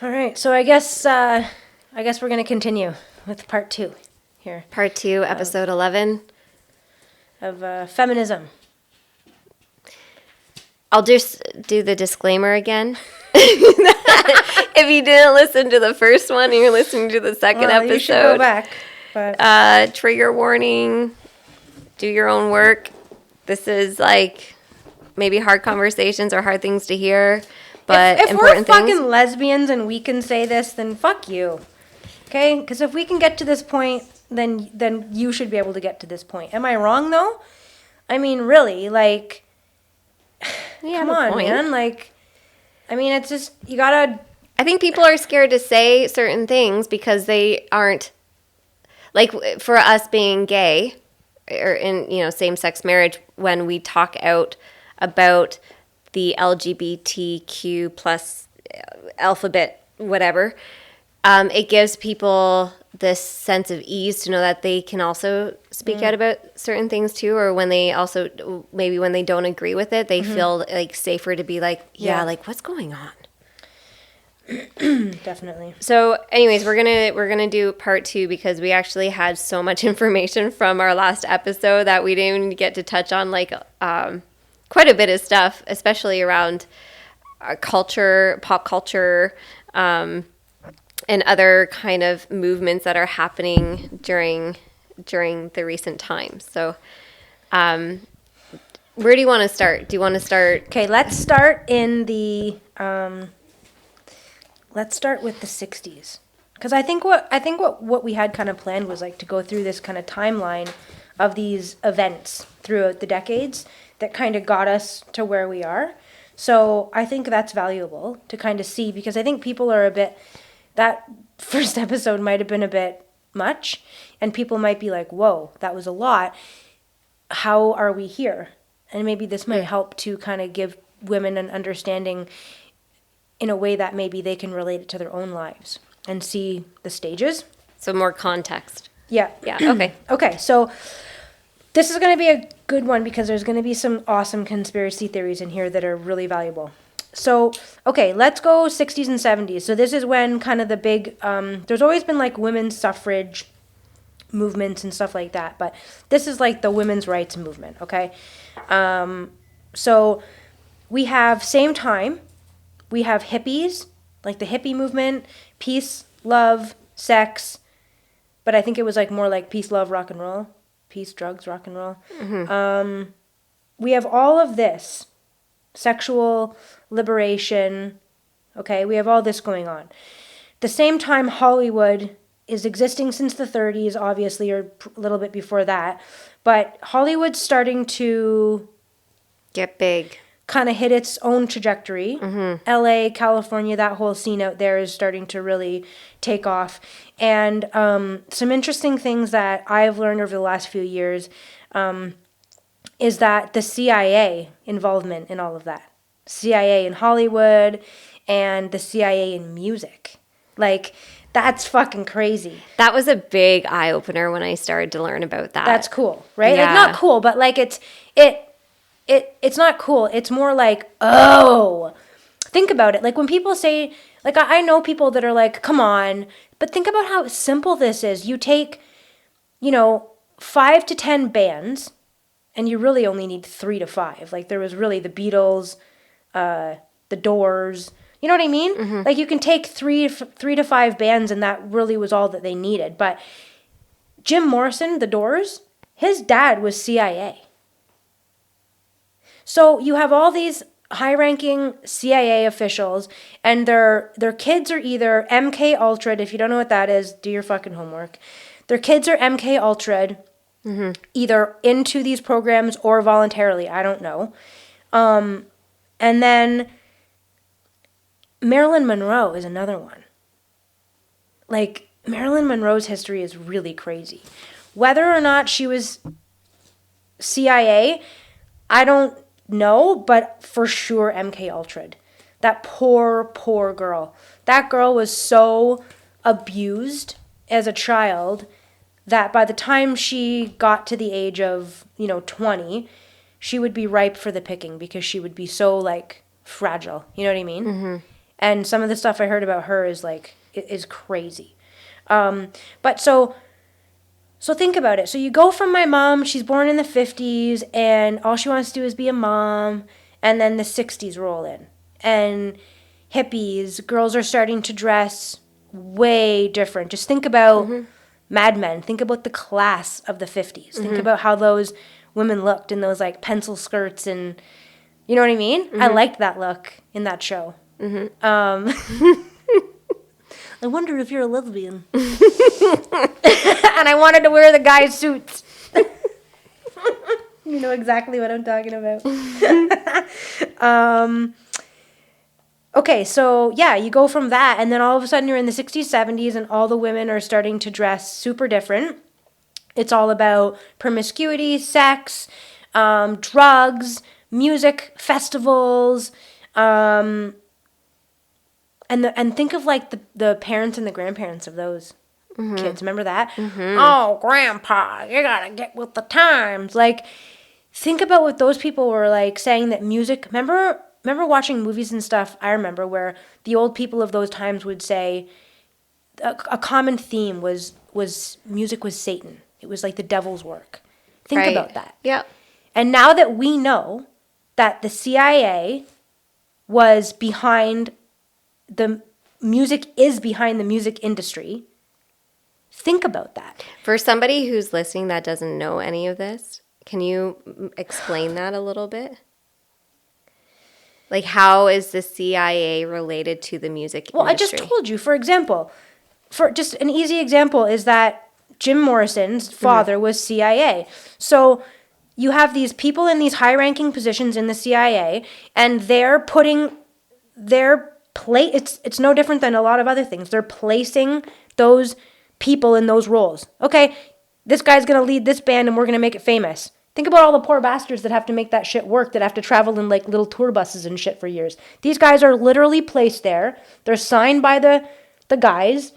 All right, so I guess we're gonna continue with part 2 here Part 2, episode 11. of feminism. I'll just do the disclaimer again. If you didn't listen to the first one and you're listening to the second episode, you should go back. But trigger warning, do your own work. This is like maybe hard conversations or hard things to hear, but if we're important things. fucking lesbians and we can say this, then fuck you. Okay? Because if we can get to this point, then you should be able to get to this point. Am I wrong though? I mean, really, like, Yeah, come have a on, point. man. Like, I mean, it's just you gotta. I think people are scared to say certain things because they aren't, like, for us being gay or in same-sex marriage, when we talk out about the LGBTQ plus alphabet whatever, it gives people this sense of ease to know that they can also speak out about certain things too, or when they also maybe when they don't agree with it, they feel like safer to be like, yeah, like, what's going on? Definitely. So anyways, we're gonna do part 2 because we actually had so much information from our last episode that we didn't even get to touch on, like, quite a bit of stuff, especially around culture, pop culture, and other kind of movements that are happening during the recent times. So where do you want to start? Do you want to start? Okay, let's start in the let's start with the 60s. Because I think what we had kind of planned was like to go through this kind of timeline of these events throughout the decades that kind of got us to where we are. So I think that's valuable to kind of see, because I think people are a bit, that first episode might have been a bit much, and people might be like, whoa, that was a lot. How are we here? And maybe this might help to kind of give women an understanding in a way that maybe they can relate it to their own lives and see the stages. So more context. Yeah. Yeah. Okay. Okay, so this is going to be a good one because there's going to be some awesome conspiracy theories in here that are really valuable. So, okay, let's go 60s and 70s. So this is when kind of the big, there's always been like women's suffrage movements and stuff like that, but this is like the women's rights movement, okay? So we have same time, we have hippies, like the hippie movement, peace, love, sex, but I think it was like more like peace, love, rock and roll. Peace, drugs, rock and roll. Mm-hmm. We have all of this. Sexual liberation. Okay, we have all this going on. The same time, Hollywood is existing since the 30s, obviously, or a little bit before that. But Hollywood's starting to Get big. kind of hit its own trajectory. Mm-hmm. LA, California, that whole scene out there is starting to really take off. And some interesting things that I've learned over the last few years is that the CIA involvement in all of that. CIA in Hollywood and the CIA in music. Like, that's fucking crazy. That was a big eye opener when I started to learn about that. That's cool, right? Yeah. Like, not cool, but like it's not cool. It's more like, oh, think about it. Like when people say, like I know people that are like, come on, but think about how simple this is. You take, 5 to 10 bands, and you really only need 3 to 5. Like there was really the Beatles, the Doors. You know what I mean? Mm-hmm. Like you can take 3 to 5 bands, and that really was all that they needed. But Jim Morrison, the Doors, his dad was CIA. So you have all these high-ranking CIA officials, and their kids are either MK Ultra'd. If you don't know what that is, do your fucking homework. Their kids are MK Ultra'd, either into these programs or voluntarily. I don't know. And then Marilyn Monroe is another one. Like, Marilyn Monroe's history is really crazy. Whether or not she was CIA, I don't know, but for sure MK Ultra'd. That poor girl. That girl was so abused as a child that by the time she got to the age of, 20, she would be ripe for the picking because she would be so, like, fragile. You know what I mean? Mm-hmm. And some of the stuff I heard about her is like, is crazy. But so think about it. So you go from my mom, she's born in the 50s, and all she wants to do is be a mom, and then the 60s roll in. And hippies, girls are starting to dress way different. Just think about Mad Men. Think about the class of the 50s. Think about how those women looked in those like pencil skirts and, you know what I mean? I liked that look in that show. I wonder if you're a lesbian. And I wanted to wear the guy's suits. You know exactly what I'm talking about. Okay, so yeah, you go from that, and then all of a sudden you're in the 60s, 70s, and all the women are starting to dress super different. It's all about promiscuity, sex, drugs, music, festivals, and think of like the parents and the grandparents of those kids. Remember that? Oh, grandpa, you gotta get with the times. Like, think about what those people were like saying that music. Remember watching movies and stuff. I remember where the old people of those times would say a common theme was music was Satan. It was like the devil's work. Think about that. Yep. And now that we know that the CIA was behind the music industry, think about that. For somebody who's listening that doesn't know any of this, can you explain that a little bit? Like, how is the CIA related to the music industry? Well, I just told you, for example, for just an easy example is that Jim Morrison's father was CIA. So you have these people in these high-ranking positions in the CIA, and they're putting it's no different than a lot of other things. They're placing those people in those roles. Okay, this guy's going to lead this band and we're going to make it famous. Think about all the poor bastards that have to make that shit work, that have to travel in like little tour buses and shit for years. These guys are literally placed there. They're signed by the guys,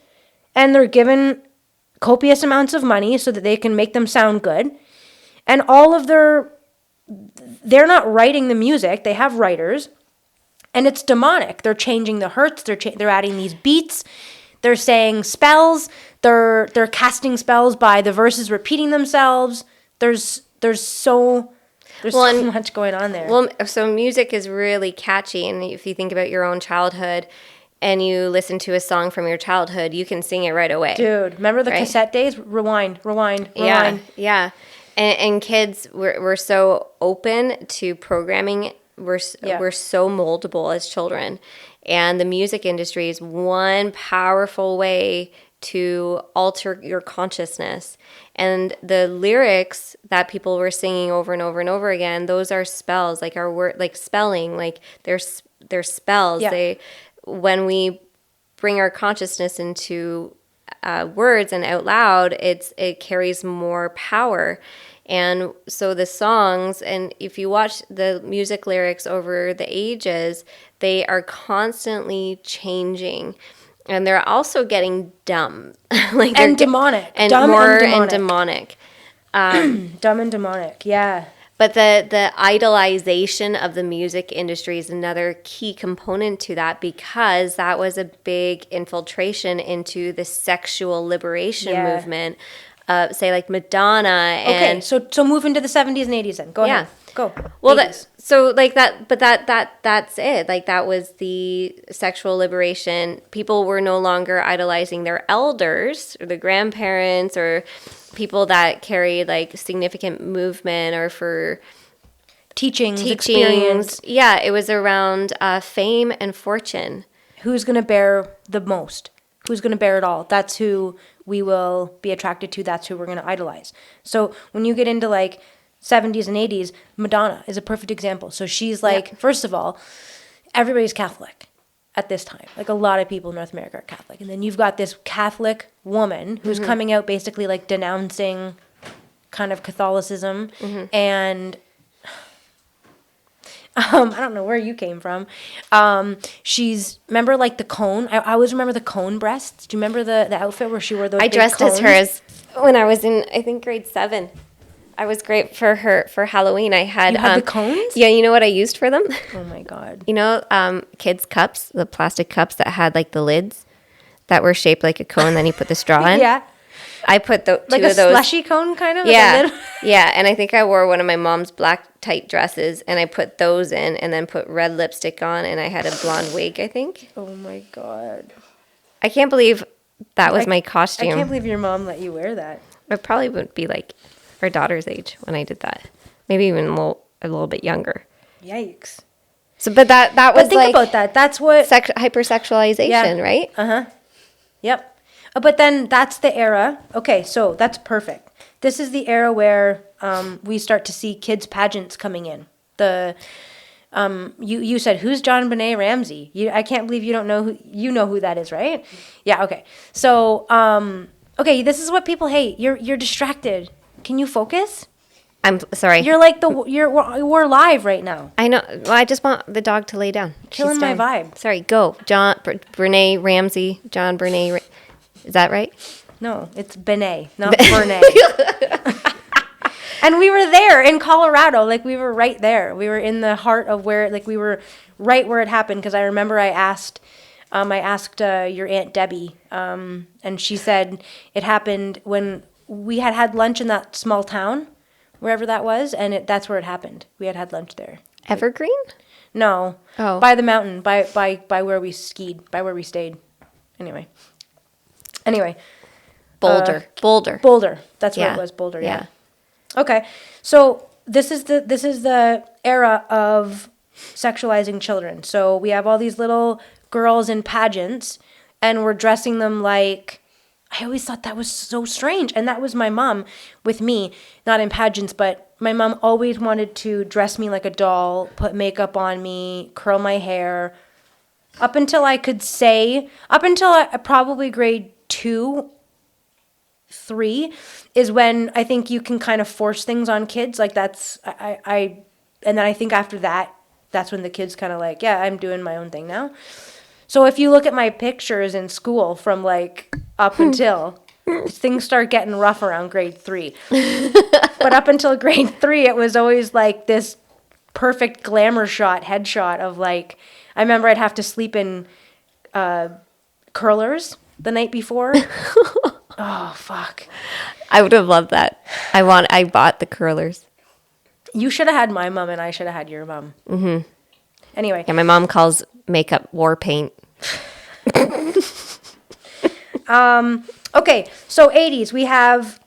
and they're given copious amounts of money so that they can make them sound good. And they're not writing the music. They have writers. And it's demonic. They're changing the hertz. They're adding these beats. They're saying spells. They're casting spells by the verses repeating themselves. There's so much going on there. Well, so music is really catchy, and if you think about your own childhood and you listen to a song from your childhood, you can sing it right away. Dude, remember the cassette days? Rewind. Yeah. And kids, we're so open to programming. We're so moldable as children. And the music industry is one powerful way to alter your consciousness. And the lyrics that people were singing over and over and over again, those are spells, like our word, like spelling, like they're spells. Yeah. When we bring our consciousness into words and out loud, it carries more power. And so the songs, and if you watch the music lyrics over the ages, they are constantly changing. And they're also getting dumb. And demonic. And dumb more and demonic. Dumb and demonic, yeah. But the idolization of the music industry is another key component to that, because that was a big infiltration into the sexual liberation movement. Say like Madonna and okay, so move into the 70s and 80s then. Go ahead. Go. Well, that's it. Like, that was the sexual liberation. People were no longer idolizing their elders or the grandparents or people that carried like significant movement or for teachings, experience. Yeah, it was around fame and fortune. Who's going to bear the most? Who's going to bear it all? That's who we will be attracted to. That's who we're going to idolize. So when you get into like 70s and 80s, Madonna is a perfect example. So she's like, first of all, everybody's Catholic at this time. Like, a lot of people in North America are Catholic. And then you've got this Catholic woman who's coming out basically like denouncing kind of Catholicism. And I don't know where you came from. Remember like the cone? I always remember the cone breasts. Do you remember the outfit where she wore those big dressed cones? as hers when I was in, I think, grade 7. I was great for her for Halloween. I had, You had the cones? Yeah, you know what I used for them? Oh my God. You know, kids' cups, the plastic cups that had like the lids that were shaped like a cone. Then you put the straw in. Yeah. I put two Like of a those. slushy cone kind of? Yeah, Like a little- yeah. And I think I wore one of my mom's black tight dresses, and I put those in, and then put red lipstick on, and I had a blonde wig. I think. Oh my God. I can't believe that was I- my I costume. can't believe your mom let you wear that. I probably would be like our daughter's age when I did that. Maybe even a little bit younger. Yikes. So, but that was But think like about that. That's what. hypersexualization, right? Yep. But then that's the era. Okay, so that's perfect. This is the era where we start to see kids pageants coming in. You said, who's John Benet Ramsey? I can't believe you don't know who that is, right? Yeah. Okay. So okay, this is what people hate. You're distracted. Can you focus? I'm sorry. You're like we're live right now. I know. Well, I just want the dog to lay down. Killing She's my down. vibe. Sorry. Go, John Brene Ramsey. John Brene. Is that right? No, it's Benet, not Bernay. And we were there in Colorado, like we were right there. We were in the heart of where, like we were right where it happened. Because I remember I asked your Aunt Debbie, and she said it happened when we had lunch in that small town, wherever that was, and that's where it happened. We had lunch there. Evergreen? No, Oh. by the mountain, by where we skied, by where we stayed. Anyway. Boulder. That's where Yeah. it was. Boulder. Yeah. Okay, so this is the era of sexualizing children. So we have all these little girls in pageants, and we're dressing them like. I always thought that was so strange, and that was my mom with me, not in pageants, but my mom always wanted to dress me like a doll, put makeup on me, curl my hair, up until probably grade 2. 3 is when I think you can kind of force things on kids. Like that's and then I think after that, that's when the kids kind of like, yeah, I'm doing my own thing now. So if you look at my pictures in school from like up until things start getting rough around grade 3, but up until grade 3, it was always like this perfect glamour headshot of like, I remember I'd have to sleep in curlers the night before. Oh, fuck. I would have loved that. I bought the curlers. You should have had my mom and I should have had your mom. Mm-hmm. Anyway. Yeah, my mom calls makeup war paint. Okay, so 80s. We have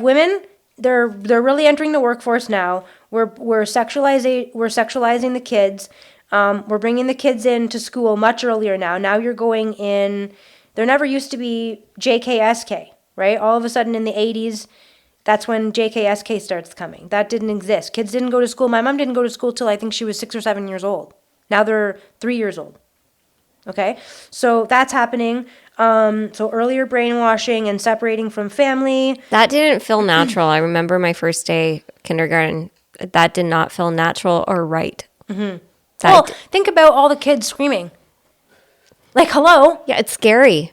women. They're really entering the workforce now. We're sexualizing the kids. We're bringing the kids into school much earlier now. Now you're going in. There never used to be JKSK, right? All of a sudden in the 80s, that's when JKSK starts coming. That didn't exist. Kids didn't go to school. My mom didn't go to school till I think she was 6 or 7 years old. Now they're 3 years old. Okay? So that's happening. So earlier brainwashing and separating from family. That didn't feel natural. I remember my first day kindergarten. That did not feel natural or right. Mm-hmm. Well, think about all the kids screaming. Like, hello? Yeah, it's scary.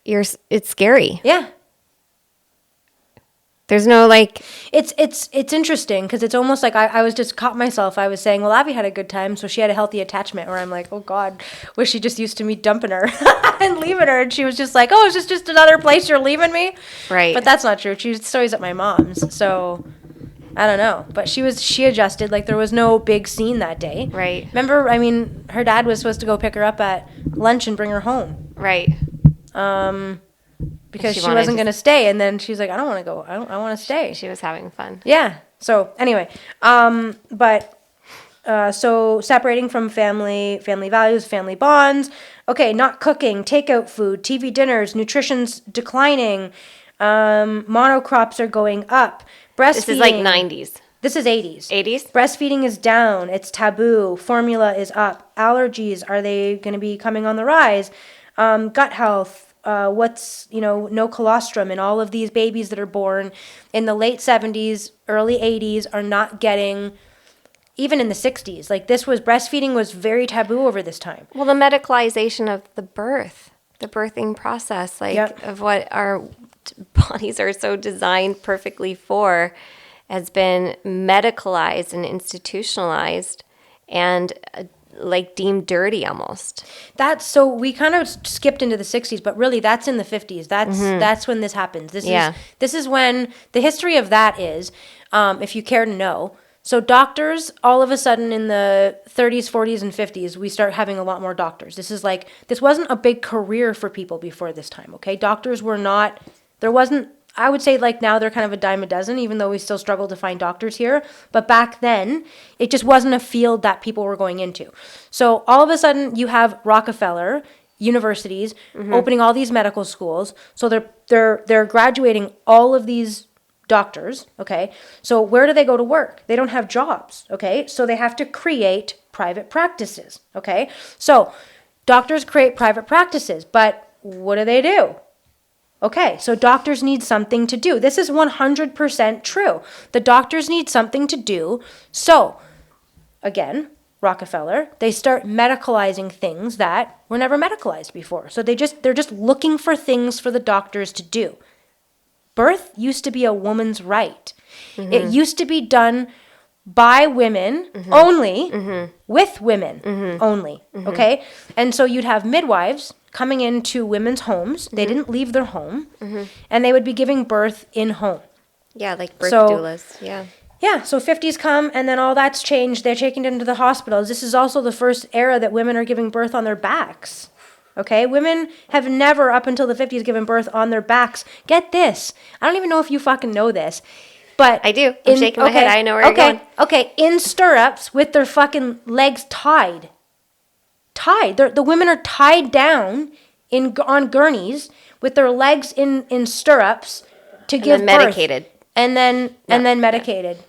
It's scary. Yeah. There's no like. It's interesting because it's almost like I was just caught myself. I was saying, well, Abby had a good time, so she had a healthy attachment. Where I'm like, oh God, was she just used to me dumping her and leaving her, and she was just like, oh, is this just another place you're leaving me? Right. But that's not true. She was always at my mom's, so I don't know. But she adjusted. Like there was no big scene that day. Right. Remember, I mean, her dad was supposed to go pick her up at lunch and bring her home. Right. Because she wasn't going to stay, and then she's like, I don't want to go. I want to stay. She was having fun. Yeah. So anyway, so separating from family values, family bonds. Okay, not cooking, takeout food, TV dinners, nutrition's declining, monocrops are going up. Breastfeeding. This is like 90s. This is 80s. 80s? Breastfeeding is down. It's taboo. Formula is up. Allergies, are they going to be coming on the rise? Gut health. No colostrum, and all of these babies that are born in the late 70s, early 80s are not getting, even in the 60s. Like breastfeeding was very taboo over this time. Well, the medicalization of the birthing process, of what our bodies are so designed perfectly for. has been medicalized and institutionalized and like deemed dirty almost. So we kind of skipped into the 60s, but really that's in the 50s. That's when this happens. This is when the history of that is, if you care to know. So doctors, all of a sudden in the 30s, 40s, and 50s, we start having a lot more doctors. This wasn't a big career for people before this time, okay? Doctors were not, there wasn't, I would say like now they're kind of a dime a dozen, even though we still struggle to find doctors here. But back then, it just wasn't a field that people were going into. So all of a sudden, you have Rockefeller universities opening all these medical schools. So they're graduating all of these doctors, okay? So where do they go to work? They don't have jobs, okay? So they have to create private practices, okay? So doctors create private practices, but what do? Okay, so doctors need something to do. This is 100% true. The doctors need something to do. So, again, Rockefeller, they start medicalizing things that were never medicalized before. So they're just looking for things for the doctors to do. Birth used to be a woman's right. It used to be done by women only, with women only, okay? And so you'd have midwives coming into women's homes. They didn't leave their home, and they would be giving birth in home. Yeah, like birth doulas, yeah. Yeah, so 50s come, and then all that's changed. They're taken into the hospitals. This is also the first era that women are giving birth on their backs. Okay, women have never, up until the 50s, given birth on their backs. Get this. I don't even know if you fucking know this, but... I do. I'm shaking my head. I know where you're going. Okay, in stirrups with their fucking legs tied. The women are tied down on gurneys with their legs in stirrups to give birth. Medicated. And then medicated. Yeah.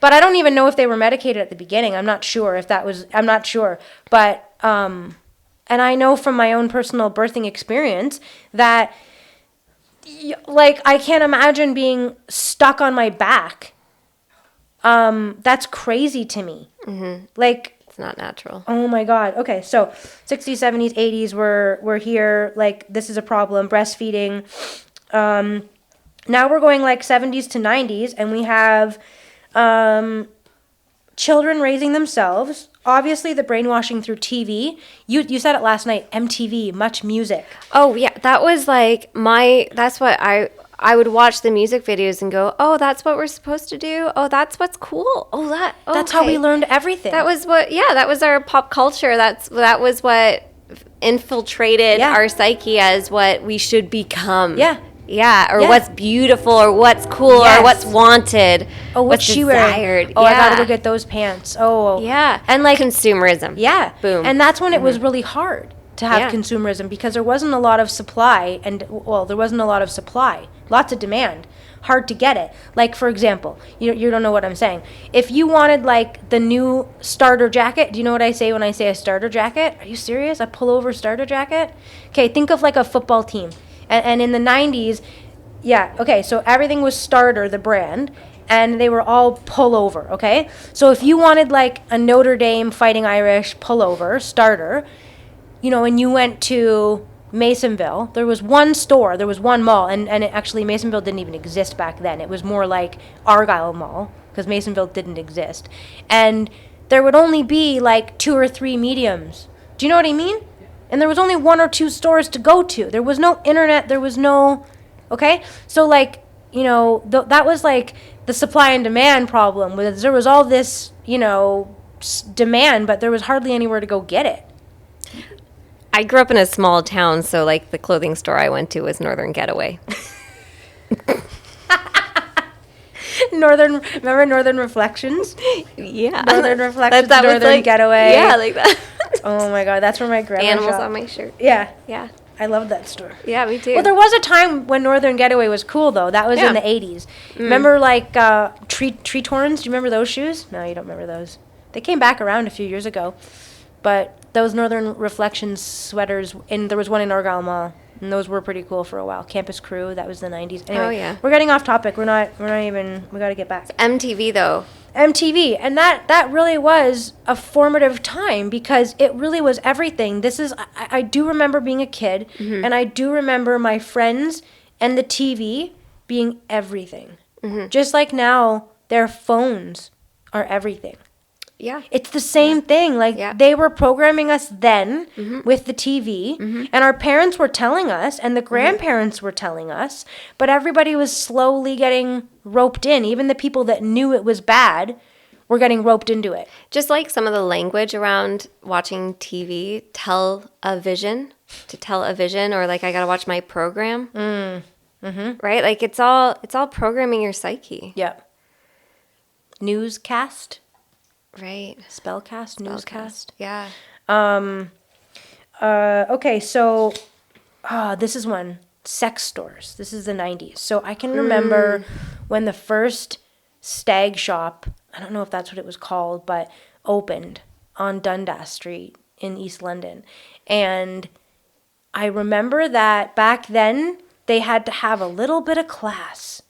But I don't even know if they were medicated at the beginning. I'm not sure. But... And I know from my own personal birthing experience that, like, I can't imagine being stuck on my back. That's crazy to me. Like, it's not natural. Oh my God. Okay, so 60s, 70s, 80s, we're here. Like, this is a problem. Breastfeeding. Now we're going like 70s to 90s, and we have children raising themselves. Obviously, the brainwashing through TV. You said it last night, MTV, much music. Oh, yeah. That was like that's what I would watch the music videos and go, oh, that's what we're supposed to do? Oh, that's what's cool. Oh, that's how we learned everything. That was our pop culture. That was what infiltrated our psyche as what we should become. Yeah. Yeah, or what's beautiful, or what's cool, or what's wanted. Oh, what's she desired. Oh, I gotta go get those pants. Oh, yeah, and like consumerism. Yeah, boom. And that's when it was really hard to have consumerism, because there wasn't a lot of supply, lots of demand, hard to get it. Like, for example, you don't know what I'm saying. If you wanted like the new starter jacket, do you know what I say when I say a starter jacket? Are you serious? A pullover starter jacket? Okay, think of like a football team. And in the 90s, so everything was Starter, the brand, and they were all pullover, okay? So if you wanted like a Notre Dame Fighting Irish pullover, Starter, and you went to Masonville, there was one store, there was one mall, and actually Masonville didn't even exist back then. It was more like Argyle Mall, because Masonville didn't exist. And there would only be like 2 or 3 mediums. Do you know what I mean? And there was only 1 or 2 stores to go to. There was no internet. There was no, okay? So, like, that was, like, the supply and demand problem. There was all this, demand, but there was hardly anywhere to go get it. I grew up in a small town, so, like, the clothing store I went to was Northern Getaway. Remember Northern Reflections? Yeah. Northern Reflections, Northern Getaway. Yeah, like that. Oh my God, that's where my grandma Animals shop. on my shirt. Yeah. Yeah. I love that store. Yeah, me too. Well, there was a time when Northern Getaway was cool, though. That was in the 80s. Remember, like, Tree Torns? Do you remember those shoes? No, you don't remember those. They came back around a few years ago. But those Northern Reflections sweaters, and there was one in Argyle Mall, and those were pretty cool for a while. Campus Crew, that was the 90s. Anyway, we're getting off topic. We're not even, we got to get back. MTV, though. MTV, and that really was a formative time, because it really was everything. I do remember being a kid, and I do remember my friends and the TV being everything. Just like now, their phones are everything. Yeah. It's the same thing. Like they were programming us then with the TV, and our parents were telling us, and the grandparents were telling us, but everybody was slowly getting roped in. Even the people that knew it was bad were getting roped into it. Just like some of the language around watching TV, to tell a vision, or like I gotta watch my program, right? Like it's all programming your psyche, Yeah. Newscast. right? Spellcast, newscast. Yeah. Okay, so this is one. Sex stores. This is the 90s. So I can remember when the first stag shop, I don't know if that's what it was called, but opened on Dundas Street in East London. And I remember that back then they had to have a little bit of class.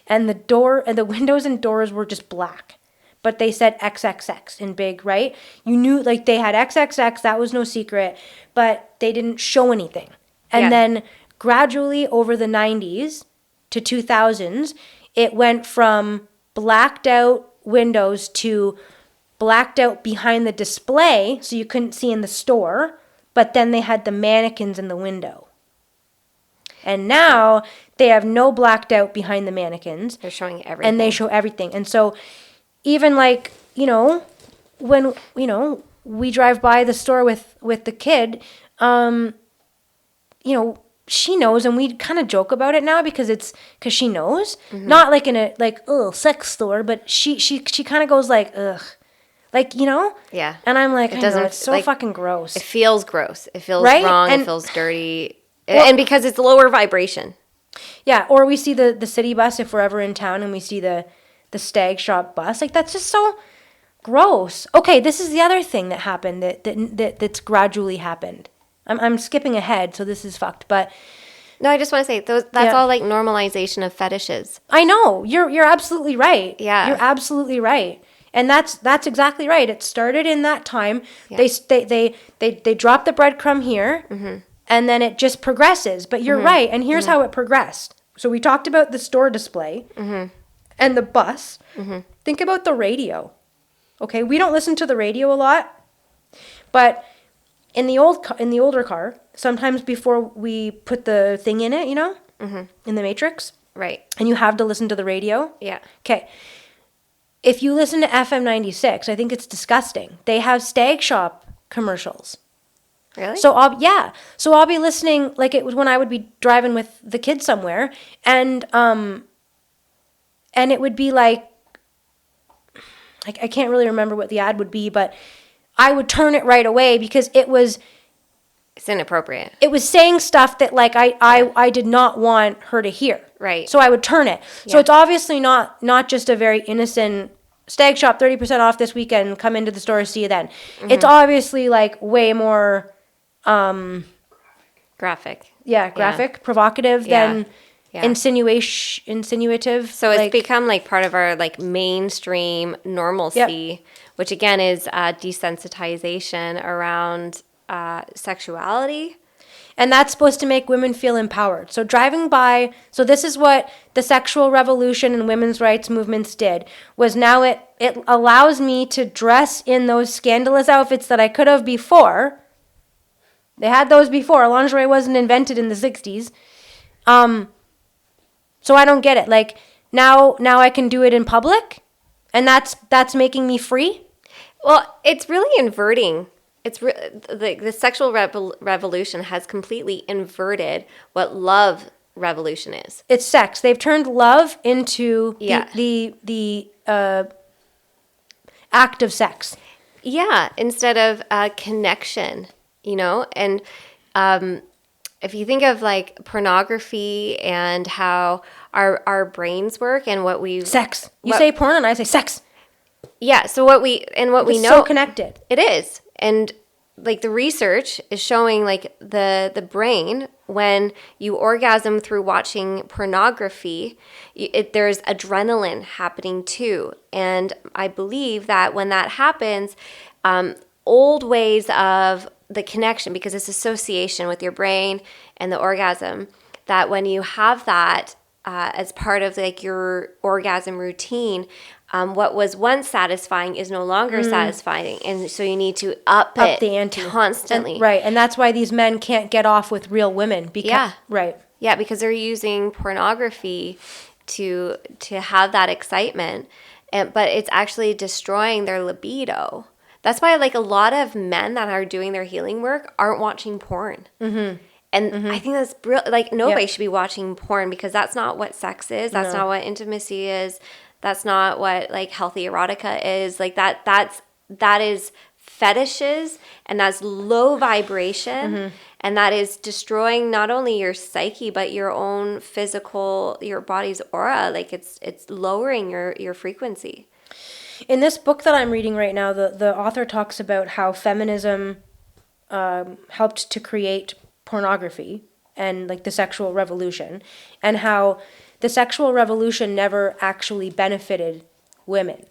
And the windows and doors were just black. But they said XXX in big, right? You knew, like, they had XXX, that was no secret, but they didn't show anything. And then gradually over the 90s to 2000s, it went from blacked out windows to blacked out behind the display, so you couldn't see in the store, but then they had the mannequins in the window. And now they have no blacked out behind the mannequins. They're showing everything. And they show everything. And so even like, when, we drive by the store with the kid, she knows, and we kind of joke about it now because she knows. Not like in a, like, ugh, sex store, but she kind of goes like, ugh. Like, Yeah. And I'm like, It's so like, fucking gross. It feels gross. It feels Right? wrong. And- it feels dirty. And because it's lower vibration. Yeah, or we see the city bus if we're ever in town and we see the stag shop bus. Like, that's just so gross. Okay, this is the other thing that happened that's gradually happened. I'm skipping ahead, so this is fucked, but No, I just want to say that's all like normalization of fetishes. I know. You're absolutely right. Yeah. You're absolutely right. And that's exactly right. It started in that time. Yeah. They drop the breadcrumb here, and then it just progresses. But you're right. And here's how it progressed. So we talked about the store display and the bus. Think about the radio. Okay, we don't listen to the radio a lot, but in the older car, sometimes before we put the thing in it, in the Matrix, Right. and you have to listen to the radio. Yeah. Okay. If you listen to FM 96, I think it's disgusting. They have stag shop commercials. Really? So I'll be listening, like it was when I would be driving with the kids somewhere, and it would be like I can't really remember what the ad would be, but I would turn it right away because it's inappropriate. it was saying stuff that like I did not want her to hear. Right. So I would turn it. So Yeah. it's obviously not just a very innocent stag shop, 30% off this weekend, come into the store, see you then. It's obviously like way more Graphic. graphic, provocative Yeah. than insinuative. So it's like, become like part of our like mainstream normalcy, which again is desensitization around sexuality. and that's supposed to make women feel empowered. So driving by, so this is what the sexual revolution and women's rights movements did, was now it allows me to dress in those scandalous outfits that I could have before. They had those before. Lingerie wasn't invented in the 60s. So I don't get it. Like, now I can do it in public, and that's making me free? Well, it's really inverting. It's the sexual revolution has completely inverted what love revolution is. It's sex. They've turned love into the act of sex. Yeah, instead of connection, and if you think of like pornography and how our brains work and what we Sex. You say porn and I say sex. Yeah, so what we know, so connected. It is. And like the research is showing like the brain, when you orgasm through watching pornography, there's adrenaline happening too. And I believe that when that happens, old ways of the connection, because it's association with your brain and the orgasm, that when you have that as part of like your orgasm routine, what was once satisfying is no longer satisfying, and so you need to up it the ante constantly. And that's why these men can't get off with real women. Because, Yeah, because they're using pornography to have that excitement, but it's actually destroying their libido. That's why like a lot of men that are doing their healing work aren't watching porn. And I think that's brilliant. Like nobody should be watching porn, because that's not what sex is. That's not what intimacy is. That's not what like healthy erotica is. Like that is fetishes, and that's low vibration, and that is destroying not only your psyche but your own physical, your body's aura. Like it's lowering your frequency. In this book that I'm reading right now, the author talks about how feminism helped to create pornography and like the sexual revolution, and how the sexual revolution never actually benefited women.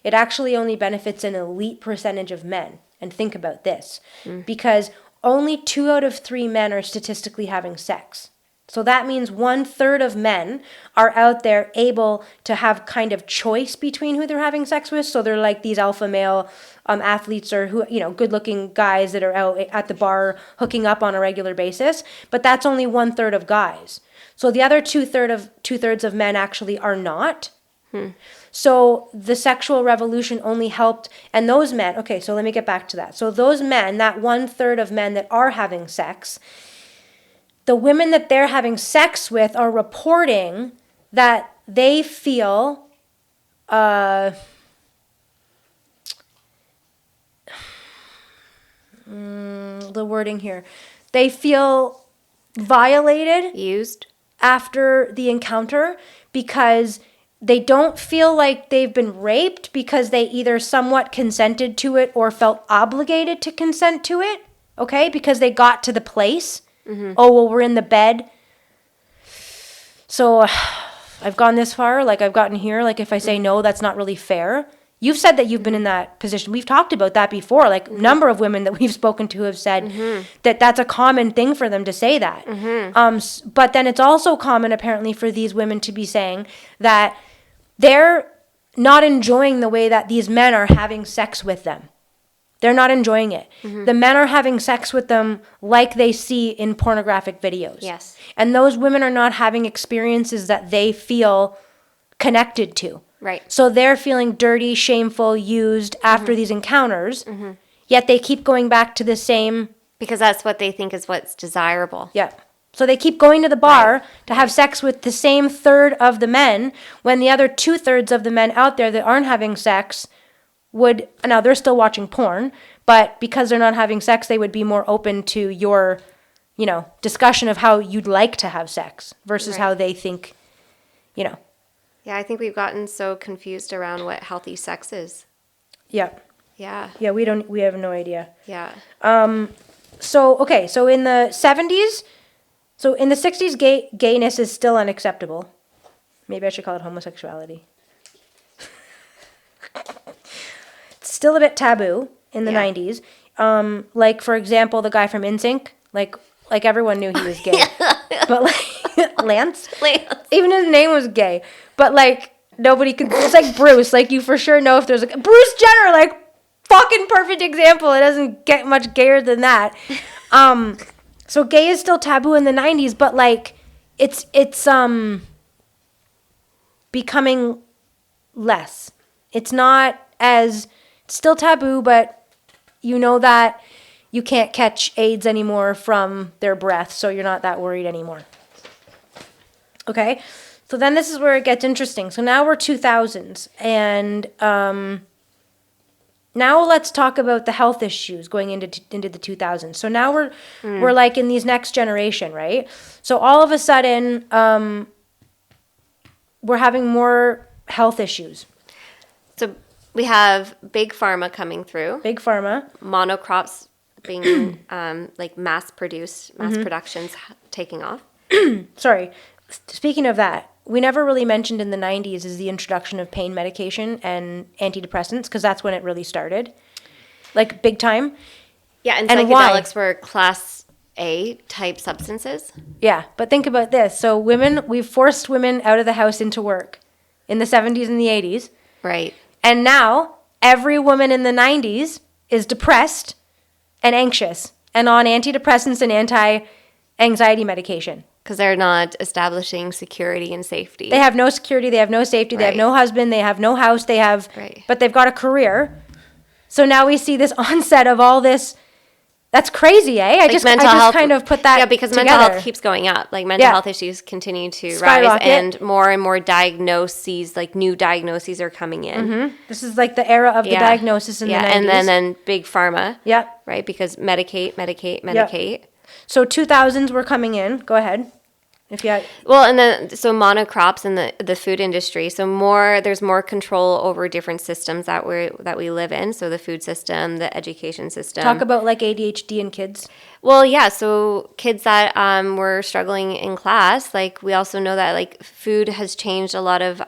It actually only benefits an elite percentage of men. And think about this, because only 2 out of 3 men are statistically having sex. So that means 1/3 of men are out there able to have kind of choice between who they're having sex with. So they're like these alpha male athletes, or who, good looking guys that are out at the bar hooking up on a regular basis. But that's only 1/3 of guys. So the other 2/3 of men actually are not. So the sexual revolution only helped, and those men, okay, so let me get back to that. So those men, that 1/3 of men that are having sex, the women that they're having sex with are reporting that they feel the wording here, they feel violated, Used. after the encounter, because they don't feel like they've been raped, because they either somewhat consented to it or felt obligated to consent to it, okay? Because they got to the place. Oh, well, we're in the bed. So I've gone this far, like I've gotten here, like if I say no, that's not really fair. You've said that you've been in that position. We've talked about that before. Like a number of women that we've spoken to have said that that's a common thing for them to say that. But then it's also common apparently for these women to be saying that they're not enjoying the way that these men are having sex with them. They're not enjoying it. The men are having sex with them like they see in pornographic videos. Yes. And those women are not having experiences that they feel connected to. Right. So they're feeling dirty, shameful, used after these encounters, yet they keep going back to the same. Because that's what they think is what's desirable. Yeah. So they keep going to the bar to have sex with the same 1/3 of the men, when the other 2/3 of the men out there that aren't having sex would, now they're still watching porn, but because they're not having sex, they would be more open to your, discussion of how you'd like to have sex versus how they think, Yeah, I think we've gotten so confused around what healthy sex is. Yeah. Yeah. Yeah, we have no idea. Yeah. So in the 70s, so in the 60s, gayness is still unacceptable. Maybe I should call it homosexuality. It's still a bit taboo in the 90s. Like, for example, the guy from NSYNC, like everyone knew he was gay. But like, Lance? Even his name was gay. But like, nobody could, it's like Bruce. Like, you for sure know if there's Bruce Jenner, like, fucking perfect example. It doesn't get much gayer than that. So gay is still taboo in the 90s, but like, it's becoming less. It's not as, it's still taboo, but you know that you can't catch AIDS anymore from their breath, so you're not that worried anymore. Okay? So then this is where it gets interesting. So now we're 2000s, and now let's talk about the health issues going into the 2000s. So now we're like in these next generation, right? So all of a sudden, we're having more health issues. So we have big pharma coming through. Big pharma. Monocrops being like mass productions taking off. Sorry. Speaking of that, we never really mentioned in the 90s is the introduction of pain medication and antidepressants, because that's when it really started. Like, big time. Yeah, and And psychedelics were class A type substances. Yeah, but think about this. So we've forced women out of the house into work in the 70s and the 80s. Right. And now every woman in the 90s is depressed and anxious and on antidepressants and anti-anxiety medication. Because they're not establishing security and safety. They have no security, they have no safety, they have no husband, they have no house, but they've got a career. So now we see this onset of all this. That's crazy, eh? I just kind of put that Yeah, because together. mental health keeps going up. Like mental health issues continue to rise, and more diagnoses, like new diagnoses are coming in. Mm-hmm. This is like the era of the diagnosis in the 90s. And then big pharma. Yeah. Right, because medicate. Yep. So 2000s were coming in. Go ahead. If you had... Well, and then so monocrops in the food industry. So there's more control over different systems that we live in. So the food system, the education system. Talk about like ADHD in kids. Well, yeah. So kids that were struggling in class, like we also know that like food has changed a lot of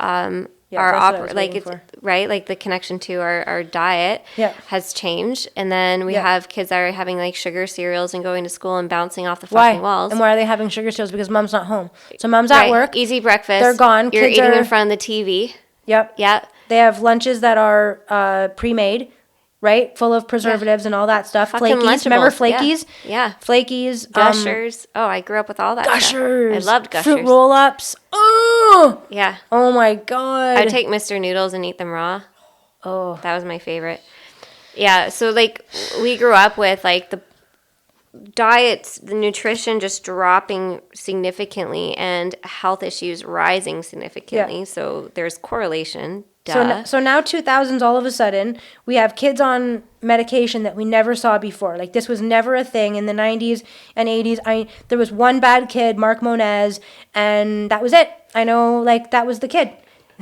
like the connection to our diet has changed, and then we have kids that are having like sugar cereals and going to school and bouncing off the fucking walls. And why are they having sugar cereals? Because mom's not home. So mom's at work. Easy breakfast. They're gone. You're eating in front of the TV. Yep. They have lunches that are pre-made, right? Full of preservatives and all that stuff. Fucking Flakies. Lunchables. Remember Flakies? Yeah. Flakies. Gushers. I grew up with all that Gushers. stuff. I loved Gushers. Fruit roll-ups. Oh! Yeah. Oh my God. I'd take Mr. Noodles and eat them raw. Oh. That was my favorite. Yeah, so like we grew up with like the diets, the nutrition just dropping significantly and health issues rising significantly. Yeah. So there's correlation. Duh. So now 2000s, all of a sudden, we have kids on medication that we never saw before. Like this was never a thing in the 90s and 80s. There was one bad kid, Mark Monez, and that was it. I know, like that was the kid.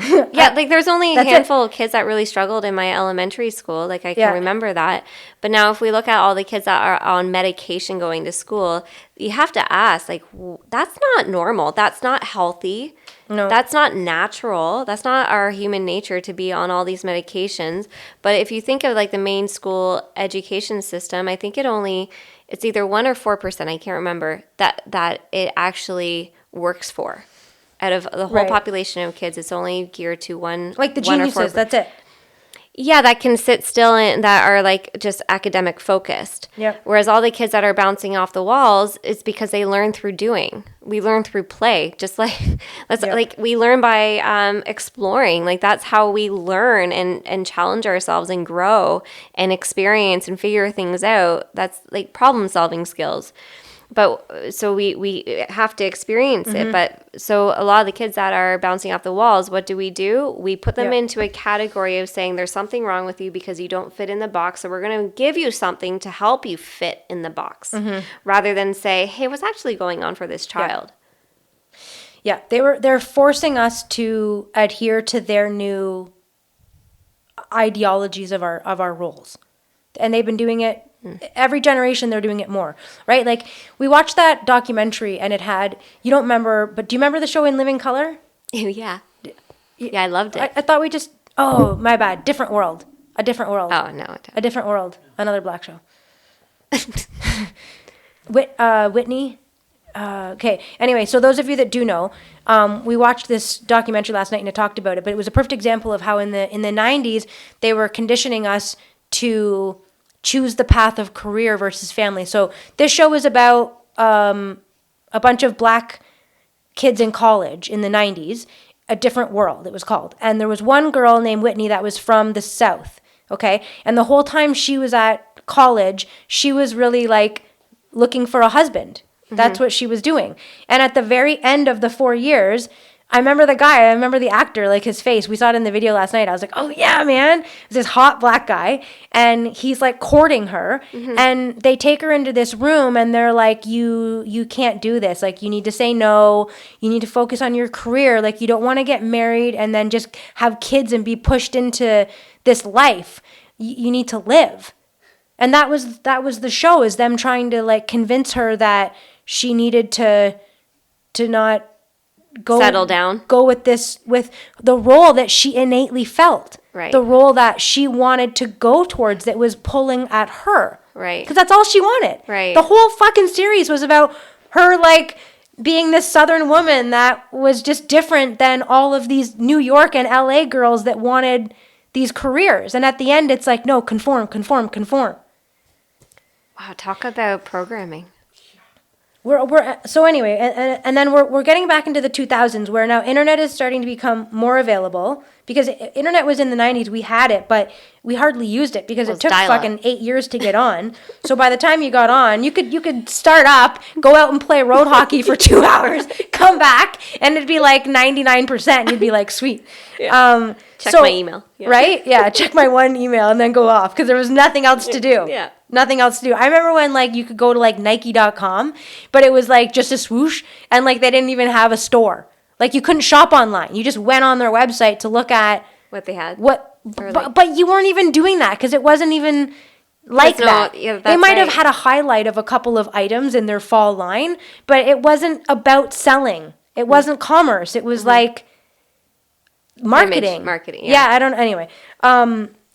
Yeah, like there's only a handful of kids that really struggled in my elementary school. Like I can remember that. But now if we look at all the kids that are on medication going to school, you have to ask, like, that's not normal. That's not healthy. No. That's not natural. That's not our human nature to be on all these medications. But if you think of like the main school education system, I think it's either 1 or 4%, I can't remember, that it actually works for. Out of the whole population of kids, it's only geared to one. Like the geniuses, that's it. Yeah, that can sit still and that are like just academic focused. Yep. Whereas all the kids that are bouncing off the walls, it's because they learn through doing. We learn through play. Just like like we learn by exploring. Like that's how we learn and challenge ourselves and grow and experience and figure things out. That's like problem solving skills. But so we have to experience it. But so a lot of the kids that are bouncing off the walls, what do? We put them into a category of saying there's something wrong with you because you don't fit in the box. So we're going to give you something to help you fit in the box rather than say, hey, what's actually going on for this child? Yeah, they're forcing us to adhere to their new ideologies of our roles. And they've been doing it. Every generation, they're doing it more, right? Like, we watched that documentary, and it had, you don't remember, but do you remember the show In Living Color? Yeah. Yeah, I loved it. I thought we just, my bad, Different World. A Different World. Oh, no. A Different World. Another black show. Whitney. Okay. Anyway, so those of you that do know, we watched this documentary last night, and it talked about it, but it was a perfect example of how in the 90s, they were conditioning us to choose the path of career versus family. So this show was about a bunch of black kids in college in the 90s, A Different World, it was called. And there was one girl named Whitney that was from the South, okay? And the whole time she was at college, she was really like looking for a husband. That's what she was doing. And at the very end of the 4 years, I remember the actor, like his face. We saw it in the video last night. I was like, oh yeah, man. It's this hot black guy. And he's like courting her. And they take her into this room and they're like, you can't do this. Like, you need to say no. You need to focus on your career. Like, you don't want to get married and then just have kids and be pushed into this life. You need to live. And that was the show, is them trying to like convince her that she needed to not settle down, go with the role that she innately felt, right? The role that she wanted to go towards that was pulling at her, Right. Because that's all she wanted. Right. The whole fucking series was about her, like, being this Southern woman that was just different than all of these New York and LA girls that wanted these careers. And at the end, it's like, no, conform, conform, conform. Wow, talk about programming. So anyway, and then we're getting back into the 2000s where now internet is starting to become more available, because internet was in the 90s. We had it, but we hardly used it because it took dial-up. fucking 8 years to get on. So by the time you got on, you could start up, go out and play road hockey for 2 hours, come back, and it'd be like 99%. You'd be like, sweet. Yeah. Check my email. Yeah. Right? Yeah, check my one email and then go off because there was nothing else to do. Yeah. Nothing else to do. I remember when, like, you could go to, like, Nike.com, but it was, like, just a swoosh, and, like, they didn't even have a store. Like, you couldn't shop online. You just went on their website to look at What they had. But you weren't even doing that because it wasn't even like that. Yeah, they might have right. had a highlight of a couple of items in their fall line, but it wasn't about selling. It wasn't commerce. It was, like, marketing. Image marketing, yeah. Anyway.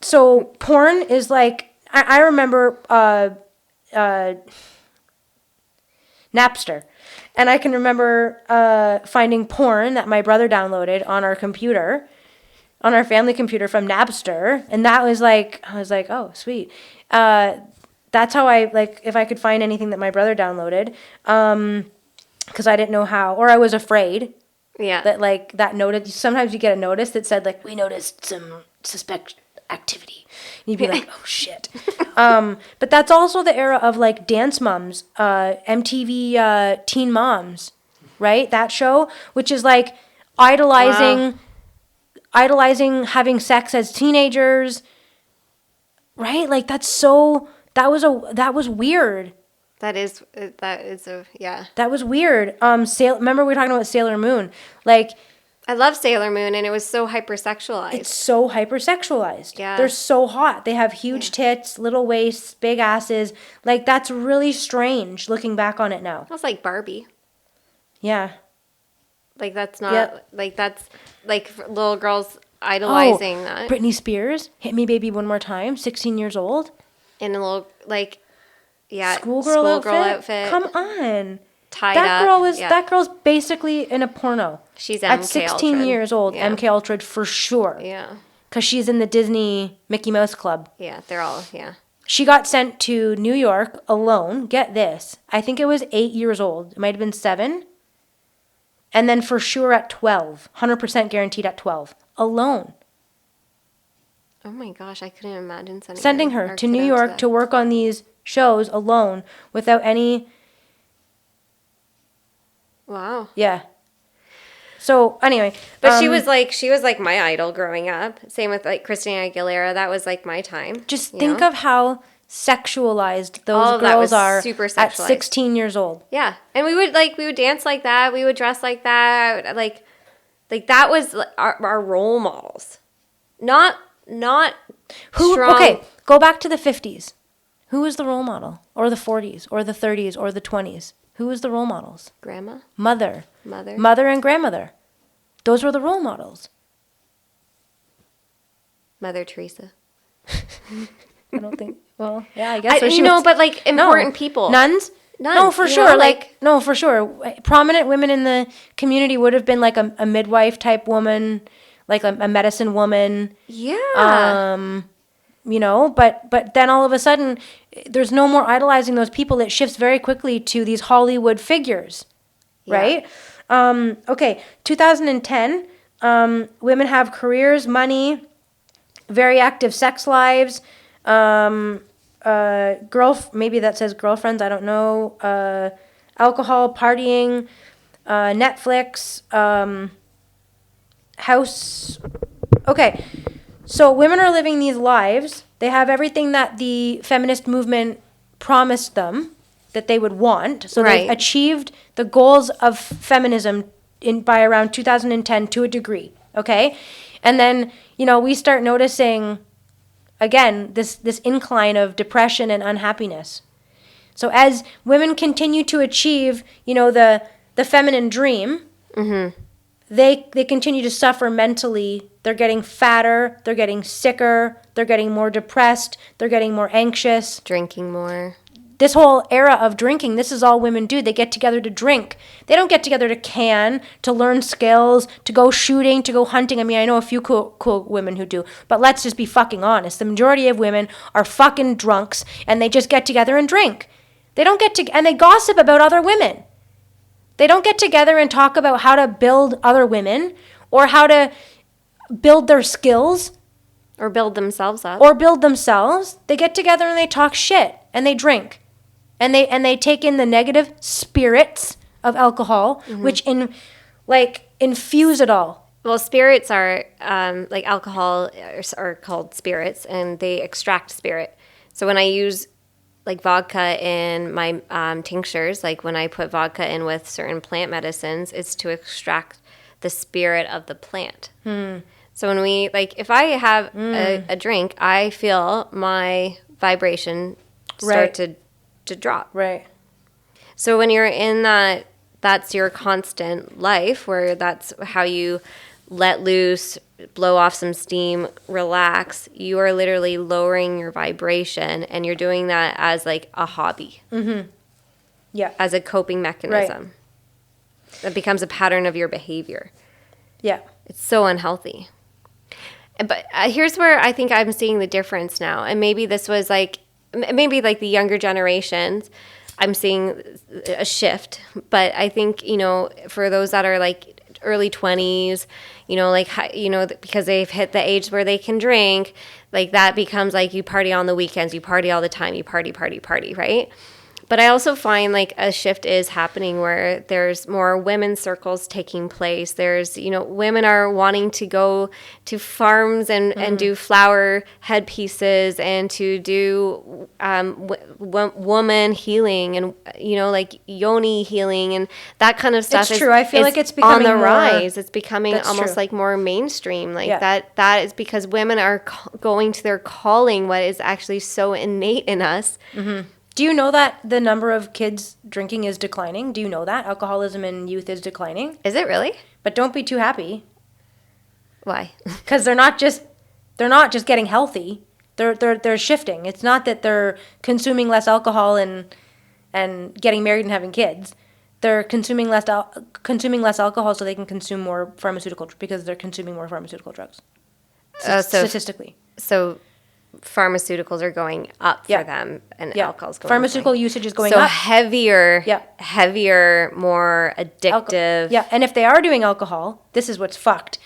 So porn is like, I remember Napster. And I can remember finding porn that my brother downloaded on our computer, on our family computer from Napster. And that was like, I was like, oh, sweet. That's how I, like, if I could find anything that my brother downloaded, because I didn't know how, or I was afraid. Yeah. That, like, that noted, sometimes you get a notice that said, like, we noticed some suspect activity. And you'd be like, oh, shit. But that's also the era of, like, Dance Moms, MTV Teen Moms, right? That show, which is, like, idolizing having sex as teenagers, right? Like, that was weird. That is yeah. That was weird. Remember we were talking about Sailor Moon? Like, I love Sailor Moon, and it was so hypersexualized. it's so hypersexualized. Yeah. They're so hot. They have huge tits, little waists, big asses. Like, that's really strange looking back on it now. That's like Barbie. Yeah. Like, that's not, Yep. like, that's, like, for little girls idolizing Oh, that. Britney Spears, Hit Me Baby One More Time, 16 years old. In a little, like, yeah. Schoolgirl outfit. Come on. Tied up. That girl's basically in a porno. She's at MK 16 Ultra. years old. Yeah. MK Ultra for sure. Yeah. Because she's in the Disney Mickey Mouse Club. Yeah, they're all, yeah. She got sent to New York alone. Get this. I think it was 8 years old. It might have been 7. And then for sure at 12. 100% guaranteed at 12. Alone. Oh my gosh, I couldn't imagine Sending her to New York to work on these shows alone without any... Wow. Yeah. So anyway, but she was like my idol growing up. Same with like Christina Aguilera. That was like my time. Just think of how sexualized those girls are super at sexualized. 16 years old. Yeah, and we would dance like that. We would dress like that. Like that was our role models. Not strong. Okay, go back to the 50s. Who was the role model? Or the 40s, or the 30s, or the 20s? Who was the role models? Grandma? Mother and grandmother. Those were the role models. Mother Teresa. I don't think, well, yeah, I guess. But like important people. Nuns? No, for sure. Know, for sure. Prominent women in the community would have been like a midwife type woman, like a medicine woman. Yeah. But then all of a sudden, there's no more idolizing those people. It shifts very quickly to these Hollywood figures, right? Okay, 2010, women have careers, money, very active sex lives, maybe that says girlfriends, I don't know, alcohol, partying, Netflix, house. Okay. So women are living these lives. They have everything that the feminist movement promised them that they would want. So they've achieved the goals of feminism by around 2010 to a degree. Okay? And then, we start noticing, again, this incline of depression and unhappiness. So as women continue to achieve, the feminine dream, they continue to suffer mentally. They're getting fatter, they're getting sicker, they're getting more depressed, they're getting more anxious. Drinking more. This whole era of drinking, this is all women do. They get together to drink. They don't get together to can, to learn skills, to go shooting, to go hunting. I mean, I know a few cool women who do, but let's just be fucking honest. The majority of women are fucking drunks, and they just get together and drink. They don't get to, and they gossip about other women. They don't get together and talk about how to build other women or how to build their skills. Or build themselves up. Or build themselves. They get together and they talk shit and they drink. And they take in the negative spirits of alcohol, which infuse it all. Well, spirits are, like alcohol are called spirits, and they extract spirit. So when I use like vodka in my tinctures, like when I put vodka in with certain plant medicines, it's to extract the spirit of the plant. So when we, like, if I have a drink, I feel my vibration start to drop. Right. So when you're in that's your constant life, where that's how you let loose, blow off some steam, relax, you are literally lowering your vibration, and you're doing that as like a hobby. Yeah. As a coping mechanism. That becomes a pattern of your behavior. Yeah. It's so unhealthy. But here's where I think I'm seeing the difference now. And maybe this was like, maybe like the younger generations, I'm seeing a shift. But I think, for those that are like early 20s, because they've hit the age where they can drink, like that becomes like you party on the weekends, you party all the time, you party, right? But I also find like a shift is happening where there's more women's circles taking place. There's, women are wanting to go to farms and do flower headpieces and to do woman healing and, like yoni healing and that kind of stuff. It's true. I feel like it's becoming on the more, rise. It's becoming almost true. like more mainstream. Like that is because women are going to their calling, what is actually so innate in us. Do you know that the number of kids drinking is declining? Do you know that? Alcoholism in youth is declining. Is it really? But don't be too happy. Why? Because they're not just getting healthy. They're shifting. It's not that they're consuming less alcohol and getting married and having kids. They're consuming less alcohol so they can consume more pharmaceutical because they're consuming more pharmaceutical drugs. Statistically. So pharmaceuticals are going up for them and alcohol's going pharmaceutical usage is going up. up. So heavier, more addictive. And if they are doing alcohol, this is what's fucked.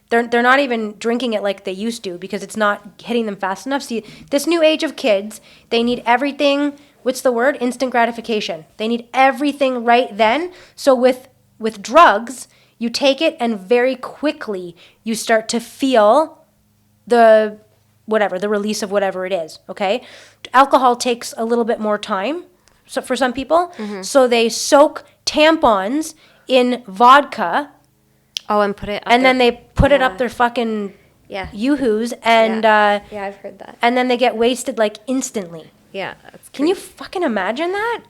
They're not even drinking it like they used to because it's not hitting them fast enough. See, this new age of kids, they need everything, what's the word? Instant gratification. They need everything right then. So with drugs, you take it and very quickly you start to feel the release of whatever it is, okay? Alcohol takes a little bit more time for some people. So they soak tampons in vodka. Oh, and put it up and then they put it up their fucking yoo-hoos and I've heard that. And then they get wasted like instantly. Yeah. Can you fucking imagine that?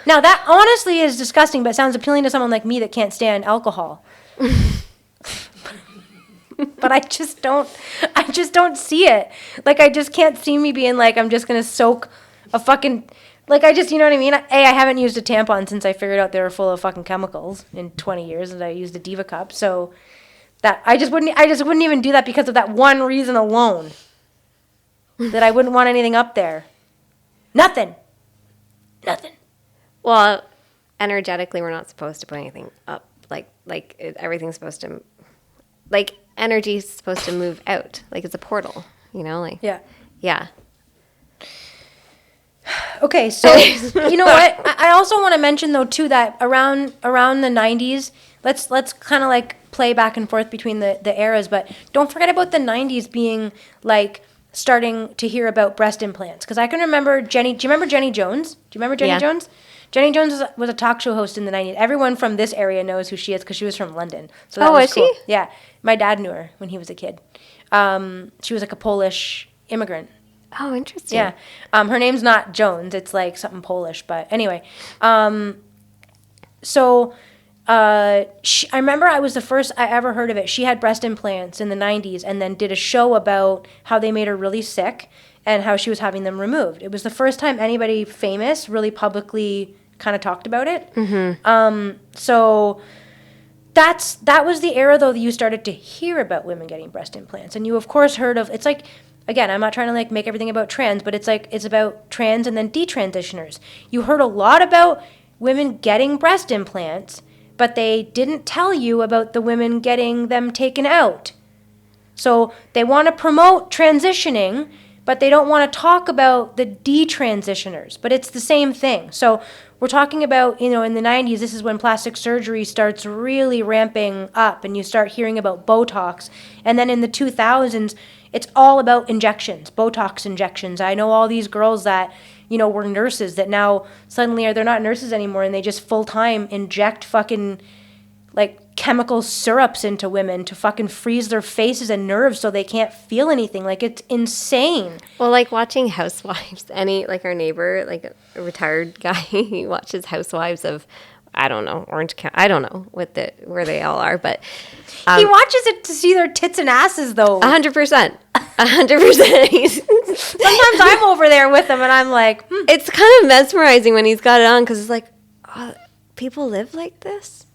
Now that honestly is disgusting, but sounds appealing to someone like me that can't stand alcohol. But I just don't see it. Like, I just can't see me being like, I'm just going to soak a fucking, like, you know what I mean? I haven't used a tampon since I figured out they were full of fucking chemicals in 20 years and I used a Diva cup. So that I just wouldn't even do that because of that one reason alone. That I wouldn't want anything up there. Nothing. Well, energetically, we're not supposed to put anything up. Everything's supposed to, like, energy is supposed to move out. Like, it's a portal, like. Yeah. Okay, so, you know what? I also want to mention, though, too, that around the 90s, let's kind of, like, play back and forth between the eras, but don't forget about the 90s being, like, starting to hear about breast implants. Because I can remember do you remember Jenny Jones? Do you remember Jenny Jones? Jenny Jones was a talk show host in the 90s. Everyone from this area knows who she is because she was from London. So that was cool. She? Yeah. My dad knew her when he was a kid. She was like a Polish immigrant. Oh, interesting. Yeah. Her name's not Jones. It's like something Polish. But anyway. I remember I was the first I ever heard of it. She had breast implants in the 90s and then did a show about how they made her really sick and how she was having them removed. It was the first time anybody famous really publicly kind of talked about it. So that was the era, though, that you started to hear about women getting breast implants. And you, of course, heard of, it's like, again, I'm not trying to like make everything about trans, but it's about trans and then detransitioners. You heard a lot about women getting breast implants, but they didn't tell you about the women getting them taken out. So they want to promote transitioning, but they don't want to talk about the detransitioners. But it's the same thing. So we're talking about, in the 90s, this is when plastic surgery starts really ramping up and you start hearing about Botox. And then in the 2000s, it's all about injections, Botox injections. I know all these girls that, were nurses that now suddenly they're not nurses anymore and they just full-time inject fucking like chemical syrups into women to fucking freeze their faces and nerves so they can't feel anything. Like, it's insane. Well, like watching Housewives, like our neighbor, like a retired guy, he watches Housewives of, I don't know, Orange County. I don't know where they all are, but he watches it to see their tits and asses, though. 100%. 100%. Sometimes I'm over there with him and I'm like, It's kind of mesmerizing when he's got it on because it's like, oh, people live like this?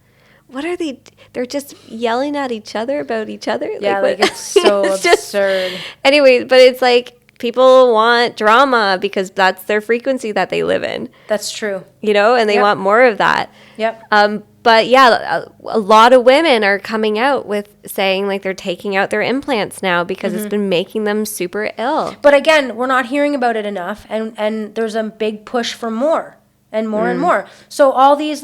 What are they? They're just yelling at each other about each other? Yeah, like it's so it's absurd. Anyways, but it's like people want drama because that's their frequency that they live in. That's true. And they want more of that. Yep. But yeah, a lot of women are coming out with saying like they're taking out their implants now because it's been making them super ill. But again, we're not hearing about it enough, and there's a big push for more and more and more. So all these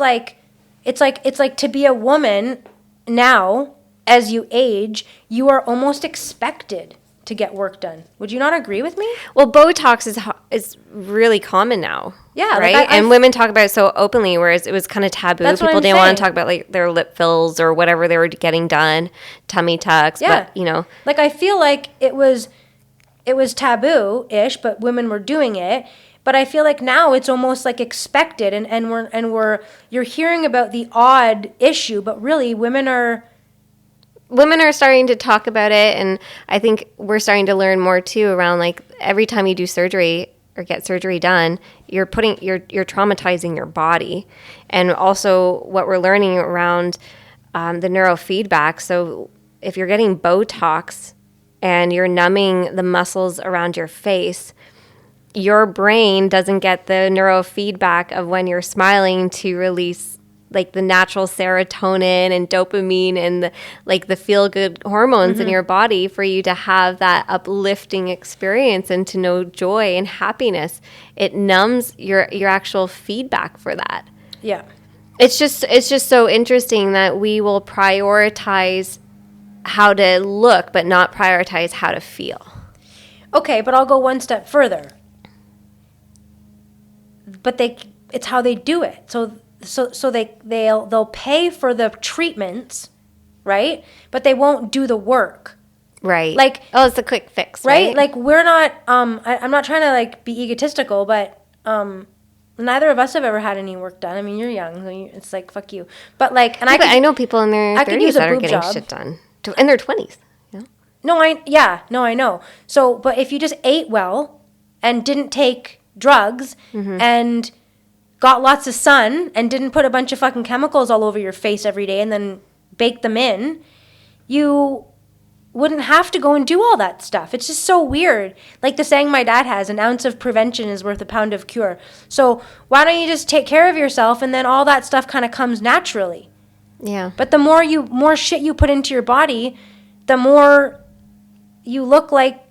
it's like to be a woman now, as you age, you are almost expected to get work done. Would you not agree with me? Well, Botox is really common now. Yeah, right. And women talk about it so openly, whereas it was kind of taboo. People didn't want to talk about like their lip fills or whatever they were getting done, tummy tucks. Yeah, but like I feel like it was taboo-ish, but women were doing it. But I feel like now it's almost like expected, and you're hearing about the odd issue, but really women are starting to talk about it, and I think we're starting to learn more too around like every time you do surgery or get surgery done, you're traumatizing your body, and also what we're learning around the neurofeedback. So if you're getting Botox and you're numbing the muscles around your face, your brain doesn't get the neurofeedback of when you're smiling to release like the natural serotonin and dopamine and the feel-good hormones in your body for you to have that uplifting experience and to know joy and happiness. It numbs your actual feedback for that. Yeah. It's just so interesting that we will prioritize how to look but not prioritize how to feel. Okay, but I'll go one step further. But it's how they do it. So they'll pay for the treatments, right? But they won't do the work. Right. Like, it's a quick fix, right? Like, we're not I'm not trying to like be egotistical, but neither of us have ever had any work done. I mean, you're young, so it's like fuck you. But like, and I know people in their 30s that are getting job. shit done in their 20s. No, I know. So, but if you just ate well and didn't take drugs and got lots of sun and didn't put a bunch of fucking chemicals all over your face every day and then bake them in, you wouldn't have to go and do all that stuff. It's just so weird. Like the saying my dad has, an ounce of prevention is worth a pound of cure. So why don't you just take care of yourself and then all that stuff kind of comes naturally. Yeah. But the more shit you put into your body, the more you look like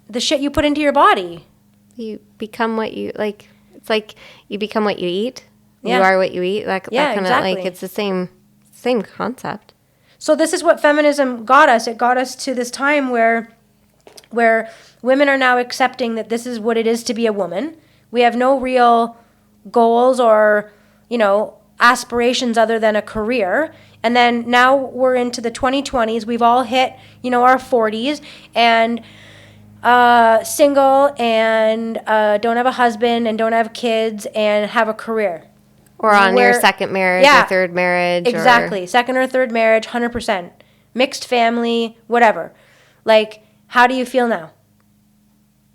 the shit you put into your body. You become what you like. It's like you become what you eat. Yeah. You are what you eat. That kind of exactly. like it's the same concept. So this is what feminism got us. It got us to this time where women are now accepting that this is what it is to be a woman. We have no real goals or, aspirations other than a career. And then now we're into the 2020s. We've all hit, our 40s and single and don't have a husband and don't have kids and have a career. Or on your second marriage or third marriage. Exactly. Second or third marriage, 100%. Mixed family, whatever. Like, how do you feel now?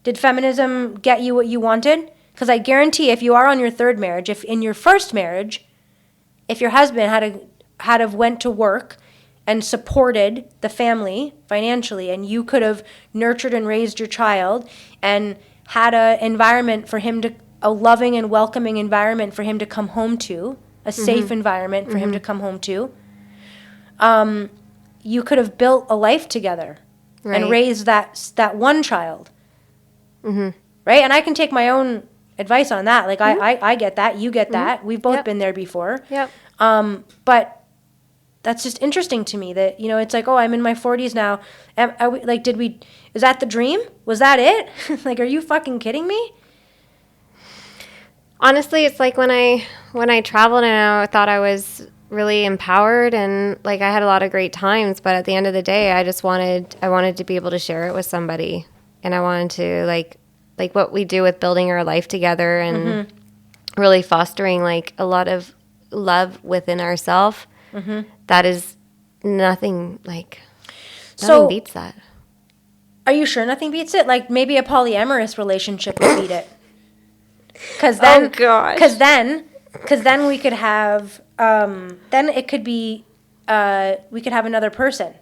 Did feminism get you what you wanted? Because I guarantee if you are on your third marriage, if in your first marriage, if your husband had have went to work and supported the family financially, and you could have nurtured and raised your child and had a loving and welcoming environment for him to come home to, a safe environment for him to come home to, you could have built a life together and raised that one child. Right? And I can take my own advice on that. Like, I get that. You get that. We've both been there before. Yep. But that's just interesting to me that, it's like, oh, I'm in my 40s now. Is that the dream? Was that it? Like, are you fucking kidding me? Honestly, it's like when I traveled and I thought I was really empowered and like I had a lot of great times, but at the end of the day, I wanted to be able to share it with somebody, and I wanted to like what we do with building our life together and really fostering like a lot of love within ourselves. That is nothing beats that. Are you sure nothing beats it? Like maybe a polyamorous relationship would beat it. Because then we could have, then it could be, we could have another person,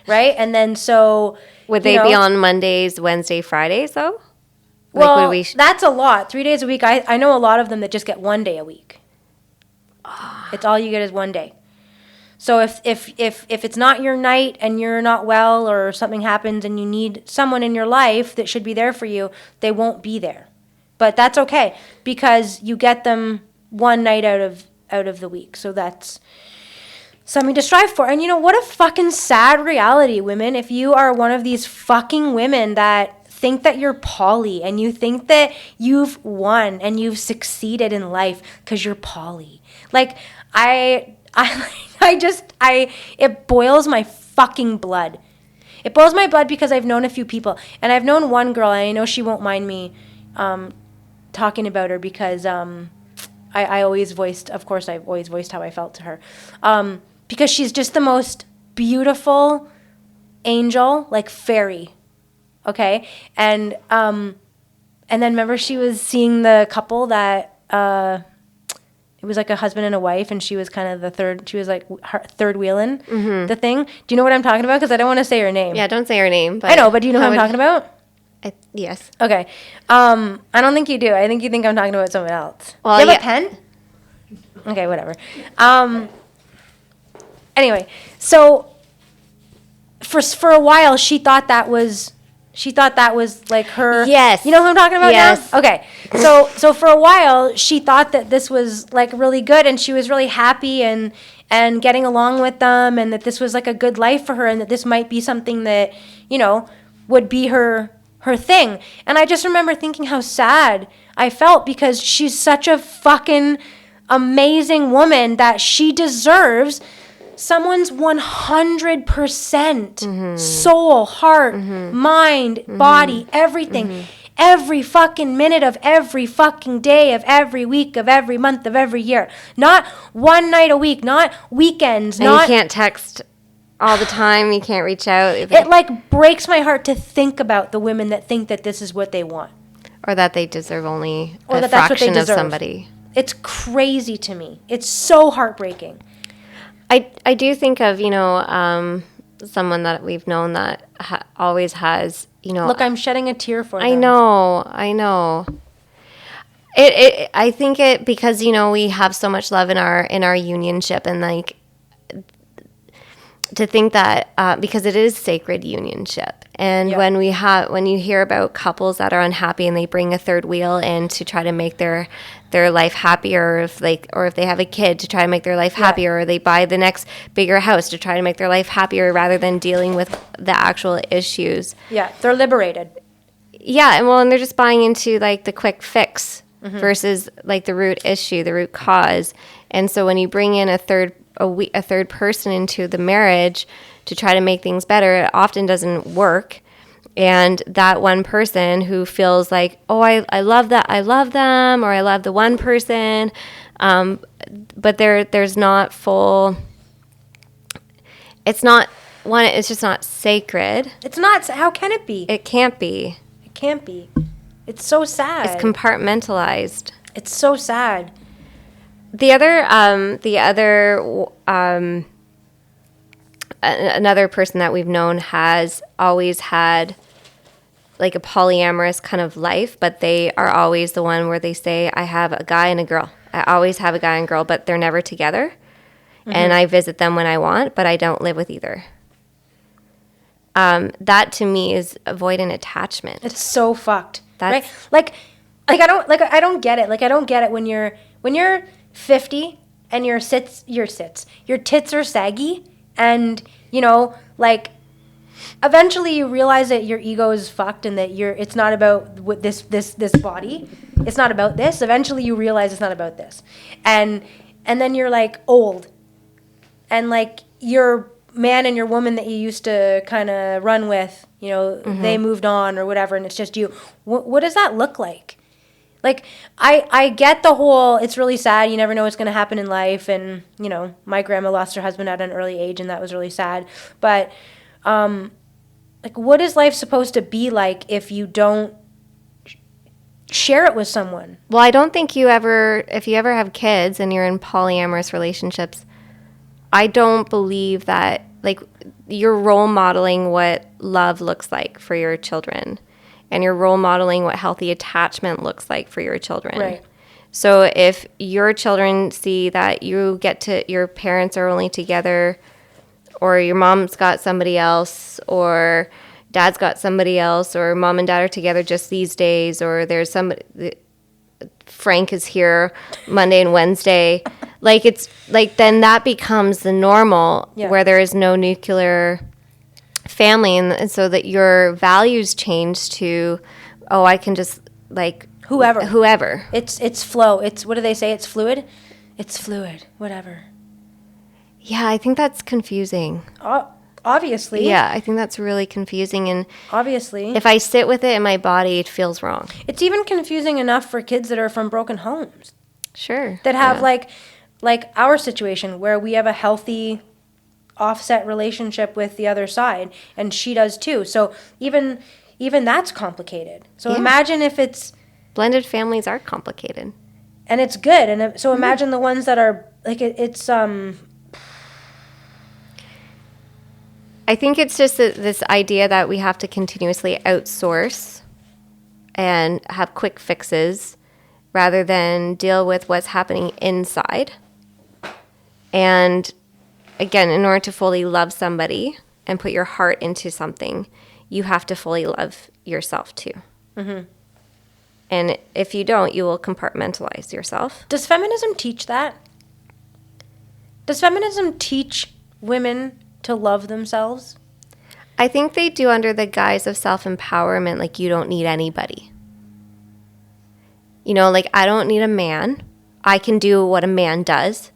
right? And then so... Would they be on Mondays, Wednesday, Fridays, though? Well, that's a lot. 3 days a week. I know a lot of them that just get 1 day a week. It's all you get is 1 day. So if it's not your night and you're not well or something happens and you need someone in your life that should be there for you, they won't be there. But that's okay because you get them one night out of the week. So that's something to strive for. And what a fucking sad reality, women. If you are one of these fucking women that think that you're poly and you think that you've won and you've succeeded in life because you're poly. Like it boils my fucking blood. It boils my blood because I've known a few people, and I've known one girl, and I know she won't mind me talking about her because I've always voiced how I felt to her, because she's just the most beautiful angel, like fairy, okay? And then remember she was seeing the couple that it was like a husband and a wife, and she was kind of the third. She was like third wheeling the thing. Do you know what I'm talking about? Because I don't want to say her name. Yeah, don't say her name. But I know, but do you know who I'm talking about? Yes. Okay. I don't think you do. I think you think I'm talking about someone else. Well, do you have a pen? Okay, whatever. Anyway, so for a while she thought that was like her. Yes. You know who I'm talking about yes. now? Okay. So for a while she thought that this was like really good, and she was really happy and getting along with them, and that this was like a good life for her, and that this might be something that, would be her thing. And I just remember thinking how sad I felt because she's such a fucking amazing woman that she deserves someone's 100% soul, heart, mind, body, everything. Every fucking minute of every fucking day of every week of every month of every year. Not one night a week, not weekends. And you can't text all the time. You can't reach out. It like breaks my heart to think about the women that think that this is what they want. Or that they deserve only or a that that's what they fraction of deserve. somebody. It's crazy to me. It's so heartbreaking. I do think of, someone that we've known that always has, Look, I'm shedding a tear for them. I know. I think it because, we have so much love in our unionship, and like to think that because it is sacred unionship. And when you hear about couples that are unhappy and they bring a third wheel in to try to make their life happier, if they have a kid to try to make their life happier, or they buy the next bigger house to try to make their life happier rather than dealing with the actual issues. Yeah, they're liberated. Yeah, and they're just buying into like the quick fix versus like the root issue, the root cause. And so when you bring in a third person into the marriage to try to make things better, it often doesn't work. And that one person who feels like, oh, I love that, I love them, or I love the one person, But there's not full. It's not one. It's just not sacred. It's not. How can it be? It can't be. It can't be. It's so sad. It's compartmentalized. It's so sad. Another person that we've known has always had like a polyamorous kind of life, but they are always the one where they say, I have a guy and a girl. I always have a guy and girl, but they're never together. And I visit them when I want, but I don't live with either. That to me is avoidant attachment. It's so fucked. That's right? I don't get it. Like I don't get it when you're 50 and your tits are saggy, and eventually you realize that your ego is fucked and that it's not about this body. It's not about this. Eventually you realize it's not about this. And then you're like old. And like your man and your woman that you used to kind of run with, they moved on or whatever, and it's just you. What does that look like? Like, I get the whole, it's really sad, you never know what's going to happen in life, and, my grandma lost her husband at an early age, and that was really sad. But, what is life supposed to be like if you don't share it with someone? Well, I don't think if you ever have kids and you're in polyamorous relationships, I don't believe that, you're role modeling what love looks like for your children. And you're role modeling what healthy attachment looks like for your children. Right. So if your children see that your parents are only together, or your mom's got somebody else, or dad's got somebody else, or mom and dad are together just these days, or there's somebody, Frank is here Monday and Wednesday, then that becomes the normal, where there is no nuclear family, and so that your values change to, I can just whoever. It's flow. It's, what do they say? It's fluid. It's fluid. Whatever. Yeah, I think that's confusing. Obviously. Yeah, I think that's really confusing, and obviously, if I sit with it in my body, it feels wrong. It's even confusing enough for kids that are from broken homes. Sure. That have like our situation where we have a healthy offset relationship with the other side, and she does too. So even that's complicated. So imagine if it's blended families are complicated, and it's good. And so imagine the ones that are it's I think it's just this idea that we have to continuously outsource and have quick fixes rather than deal with what's happening inside. And again, in order to fully love somebody and put your heart into something, you have to fully love yourself too. Mm-hmm. And if you don't, you will compartmentalize yourself. Does feminism teach that? Does feminism teach women to love themselves? I think they do under the guise of self-empowerment, like you don't need anybody. I don't need a man. I can do what a man does.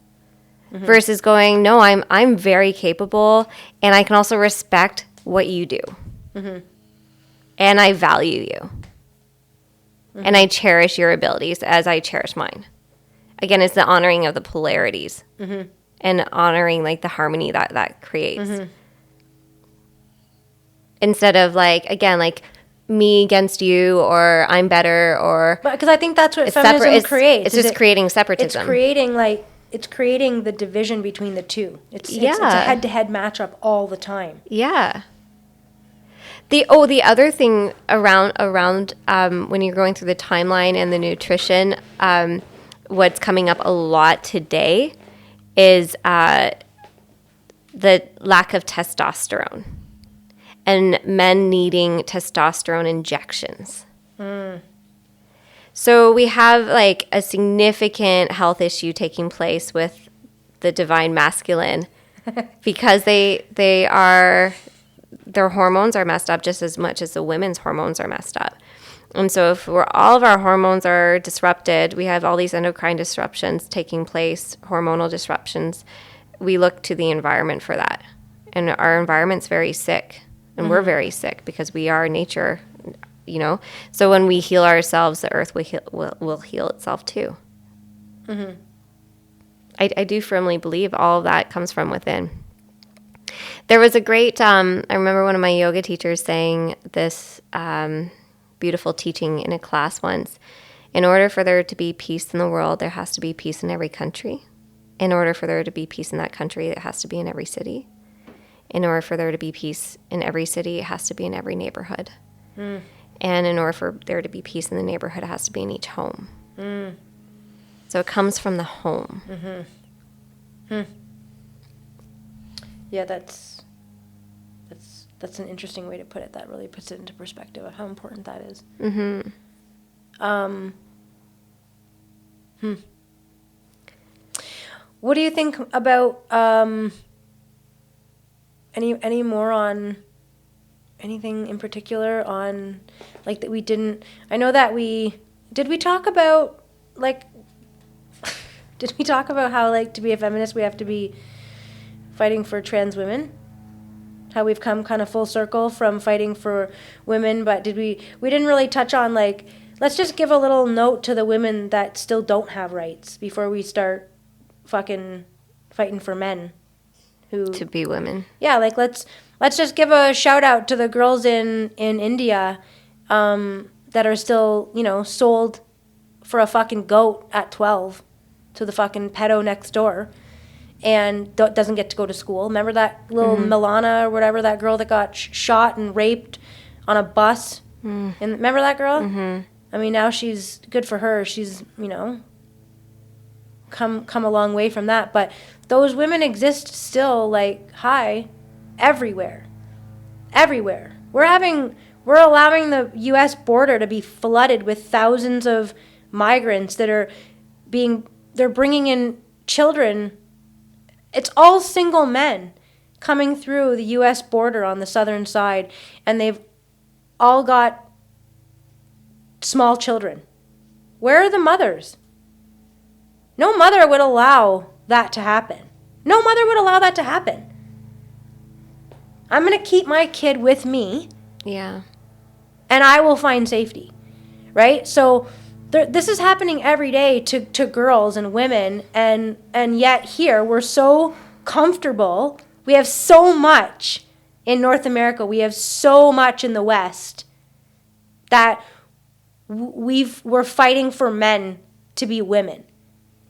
Mm-hmm. Versus going, no, I'm very capable, and I can also respect what you do. Mm-hmm. And I value you. Mm-hmm. And I cherish your abilities as I cherish mine. Again, it's the honoring of the polarities. Mm-hmm. And honoring the harmony that creates. Mm-hmm. Instead of me against you, or I'm better, or because I think that's what feminism creates. It's just creating separatism. It's creating the division between the two. It's a head-to-head matchup all the time. Yeah. The other thing around when you're going through the timeline and the nutrition, what's coming up a lot today is the lack of testosterone and men needing testosterone injections. Mm. So we have a significant health issue taking place with the divine masculine because their hormones are messed up just as much as the women's hormones are messed up. And so if all of our hormones are disrupted, we have all these endocrine disruptions taking place, hormonal disruptions, we look to the environment for that. And our environment's very sick, and we're very sick because we are nature, So when we heal ourselves, the earth will heal itself too. Mm-hmm. I do firmly believe all of that comes from within. There was a great, I remember one of my yoga teachers saying this beautiful teaching in a class once. In order for there to be peace in the world, there has to be peace in every country. In order for there to be peace in that country, it has to be in every city. In order for there to be peace in every city, it has to be in every neighborhood. Mm. And in order for there to be peace in the neighborhood, it has to be in each home. Mm. So it comes from the home. Mm-hmm. Yeah, that's an interesting way to put it. That really puts it into perspective of how important that is. Mm-hmm. What do you think about any more on anything in particular on like that we didn't? I know that we talk about like did we talk about how like to be a feminist we have to be fighting for trans women? How we've come kind of full circle from fighting for women, but we didn't really touch on like let's just give a little note to the women that still don't have rights before we start fucking fighting for men who to be women. Yeah, like let's just give a shout out to the girls in India that are still, sold for a fucking goat at 12 to the fucking pedo next door and doesn't get to go to school. Remember that little Milana or whatever, that girl that got shot and raped on a bus? And remember that girl? Mm-hmm. I mean, now she's good for her. She's, come a long way from that. But those women exist still, like, everywhere. Everywhere. We're allowing the U.S. border to be flooded with thousands of migrants that they're bringing in children. It's all single men coming through the U.S. border on the southern side, and they've all got small children. Where are the mothers? No mother would allow that to happen. No mother would allow that to happen. I'm going to keep my kid with me. Yeah. And I will find safety. Right? So this is happening every day to girls and women. And yet here we're so comfortable. We have so much in North America. We have so much in the West that we're fighting for men to be women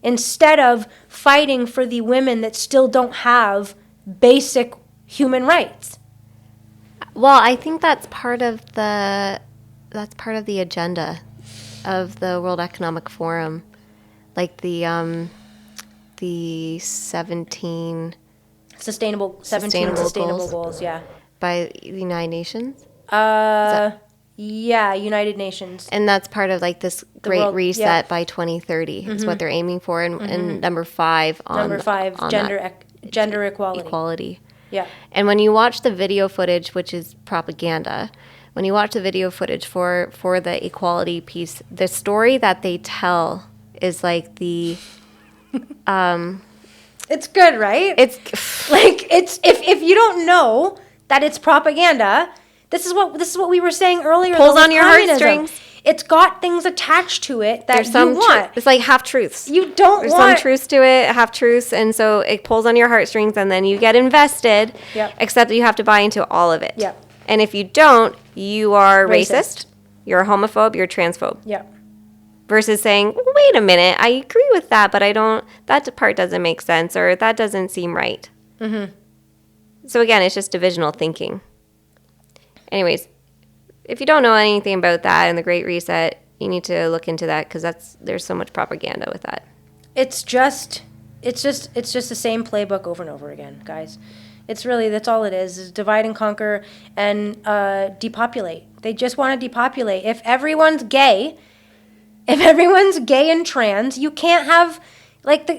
instead of fighting for the women that still don't have basic human rights. Well, I think that's part of the agenda of the World Economic Forum, like the 17 sustainable goals, yeah, by the United Nations. Yeah, United Nations. And that's part of like this great reset by 2030 is what they're aiming for. And number 5 on gender equality. Yeah. And when you watch the video footage, which is propaganda, when you watch the video footage for the equality piece, the story that they tell is like the it's good, right? It's like it's if you don't know that it's propaganda. This is what we were saying earlier. Pulls on your heartstrings. It's got things attached to it that There's some you want. It's like half-truths. You don't There's want... some truths to it, half-truths, and so it pulls on your heartstrings, and then you get invested, except that you have to buy into all of it. Yep. And if you don't, you are racist, you're a homophobe, you're a transphobe. Yep. Versus saying, wait a minute, I agree with that, but that part doesn't make sense, or that doesn't seem right. Mm-hmm. So again, it's just divisional thinking. Anyways, if you don't know anything about that and the Great Reset, you need to look into that because there's so much propaganda with that. It's just the same playbook over and over again, guys. That's all it is divide and conquer and depopulate. They just want to depopulate. If everyone's gay and trans, you can't have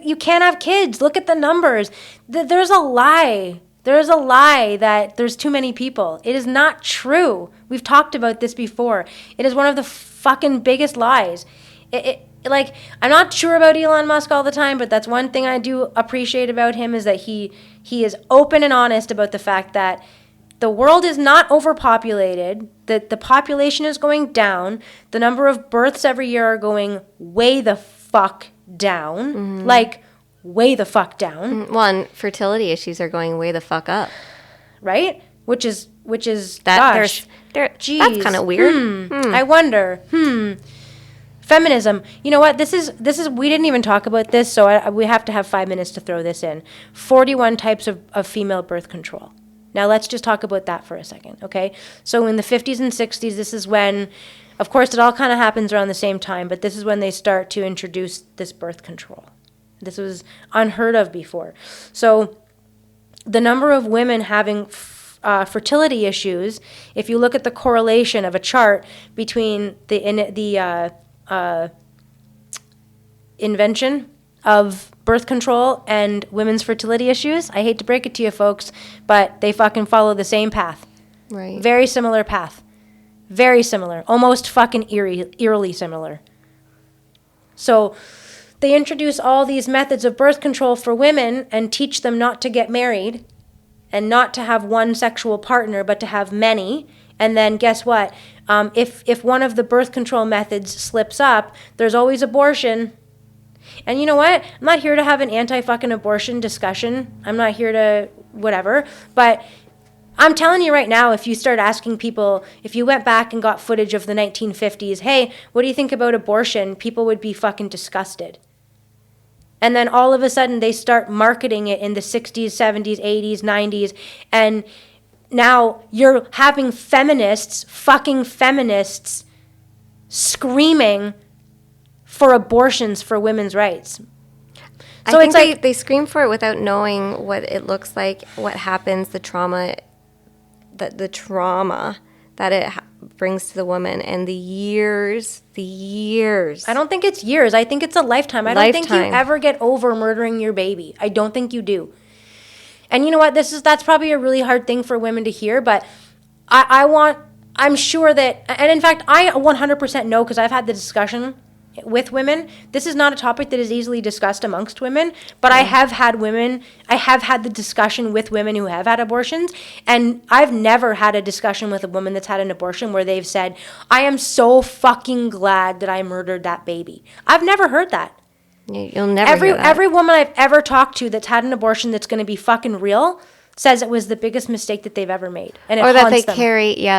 you can't have kids. Look at the numbers. There's a lie. There's a lie that there's too many people. It is not true. We've talked about this before. It is one of the fucking biggest lies. I'm not sure about Elon Musk all the time, but that's one thing I do appreciate about him is that he is open and honest about the fact that the world is not overpopulated, that the population is going down, the number of births every year are going way the fuck down. Mm-hmm. way the fuck down, One, fertility issues are going way the fuck up. right? Which is That gosh, that's geez, kind of weird. I wonder. Feminism. You know what? This is. We didn't even talk about this, so we have to have 5 minutes to throw this in. 41 types of female birth control. Now let's just talk about that for a second, okay? So in the 50s and 60s, this is when, of course, it all kind of happens around the same time, but this is when they start to introduce this birth control. This was unheard of before. So the number of women having fertility issues, if you look at the correlation of a chart between the invention of birth control and women's fertility issues, I hate to break it to you folks, but they fucking follow the same path. Right. Very similar path. Very similar. Almost fucking eerily similar. So they introduce all these methods of birth control for women and teach them not to get married and not to have one sexual partner, but to have many. And then guess what? If one of the birth control methods slips up, there's always abortion. And you know what? I'm not here to have an anti-fucking abortion discussion. I'm not here to whatever. But I'm telling you right now, if you start asking people, if you went back and got footage of the 1950s, hey, what do you think about abortion? People would be fucking disgusted. And then all of a sudden they start marketing it in the 60s, 70s, 80s, 90s. And now you're having fucking feminists, screaming for abortions for women's rights. So I think they scream for it without knowing what it looks like, what happens, the trauma that it brings to the woman, and the years. I don't think it's years. I think it's a lifetime. I don't think you ever get over murdering your baby. I don't think you do. And you know what? That's probably a really hard thing for women to hear, but I'm sure that, and in fact, I 100% know, because I've had the discussion with women. This is not a topic that is easily discussed amongst women, but I have had the discussion with women who have had abortions, and I've never had a discussion with a woman that's had an abortion where they've said, I am so fucking glad that I murdered that baby. I've never heard that. You'll never hear that. Every woman I've ever talked to that's had an abortion that's going to be fucking real says it was the biggest mistake that they've ever made. And it haunts them.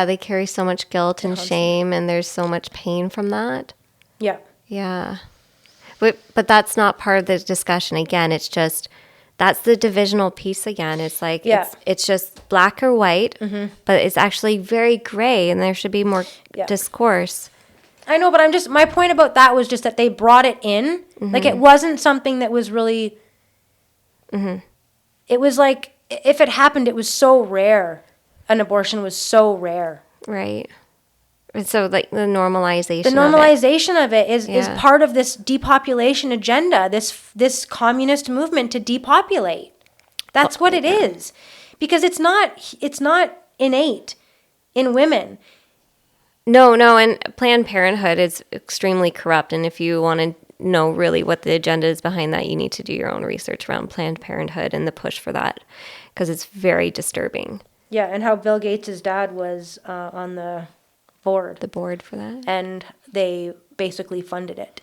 They carry so much guilt and shame, and there's so much pain from that. Yeah. Yeah. But that's not part of the discussion. Again, it's just, that's the divisional piece again. It's like, it's just black or white, but it's actually very gray, and there should be more discourse. I know, but my point about that was just that they brought it in. Like, it wasn't something that was really, it was like, if it happened, it was so rare. An abortion was so rare. Right. And so, like, the normalization of it is part of this depopulation agenda, this communist movement to depopulate. That's what it is. Because it's not innate in women. No, and Planned Parenthood is extremely corrupt, and if you want to know really what the agenda is behind that, you need to do your own research around Planned Parenthood and the push for that, because it's very disturbing. Yeah, and how Bill Gates' dad was on the board for that, and they basically funded it.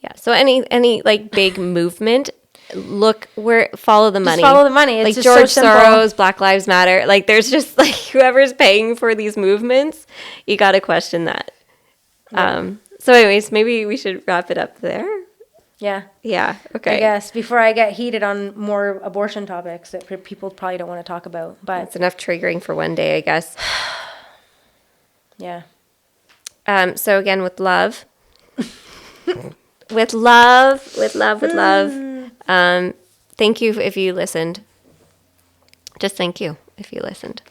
Yeah. So any like big movement, follow the money. Just follow the money. It's like George Soros, Black Lives Matter. Like, there's just like, whoever's paying for these movements, you got to question that. Yeah. So anyways, maybe we should wrap it up there. Yeah. Yeah. Okay. I guess before I get heated on more abortion topics that people probably don't want to talk about, but it's enough triggering for one day, I guess. Yeah. So again, with love, with love. Thank you if you listened. Just thank you if you listened.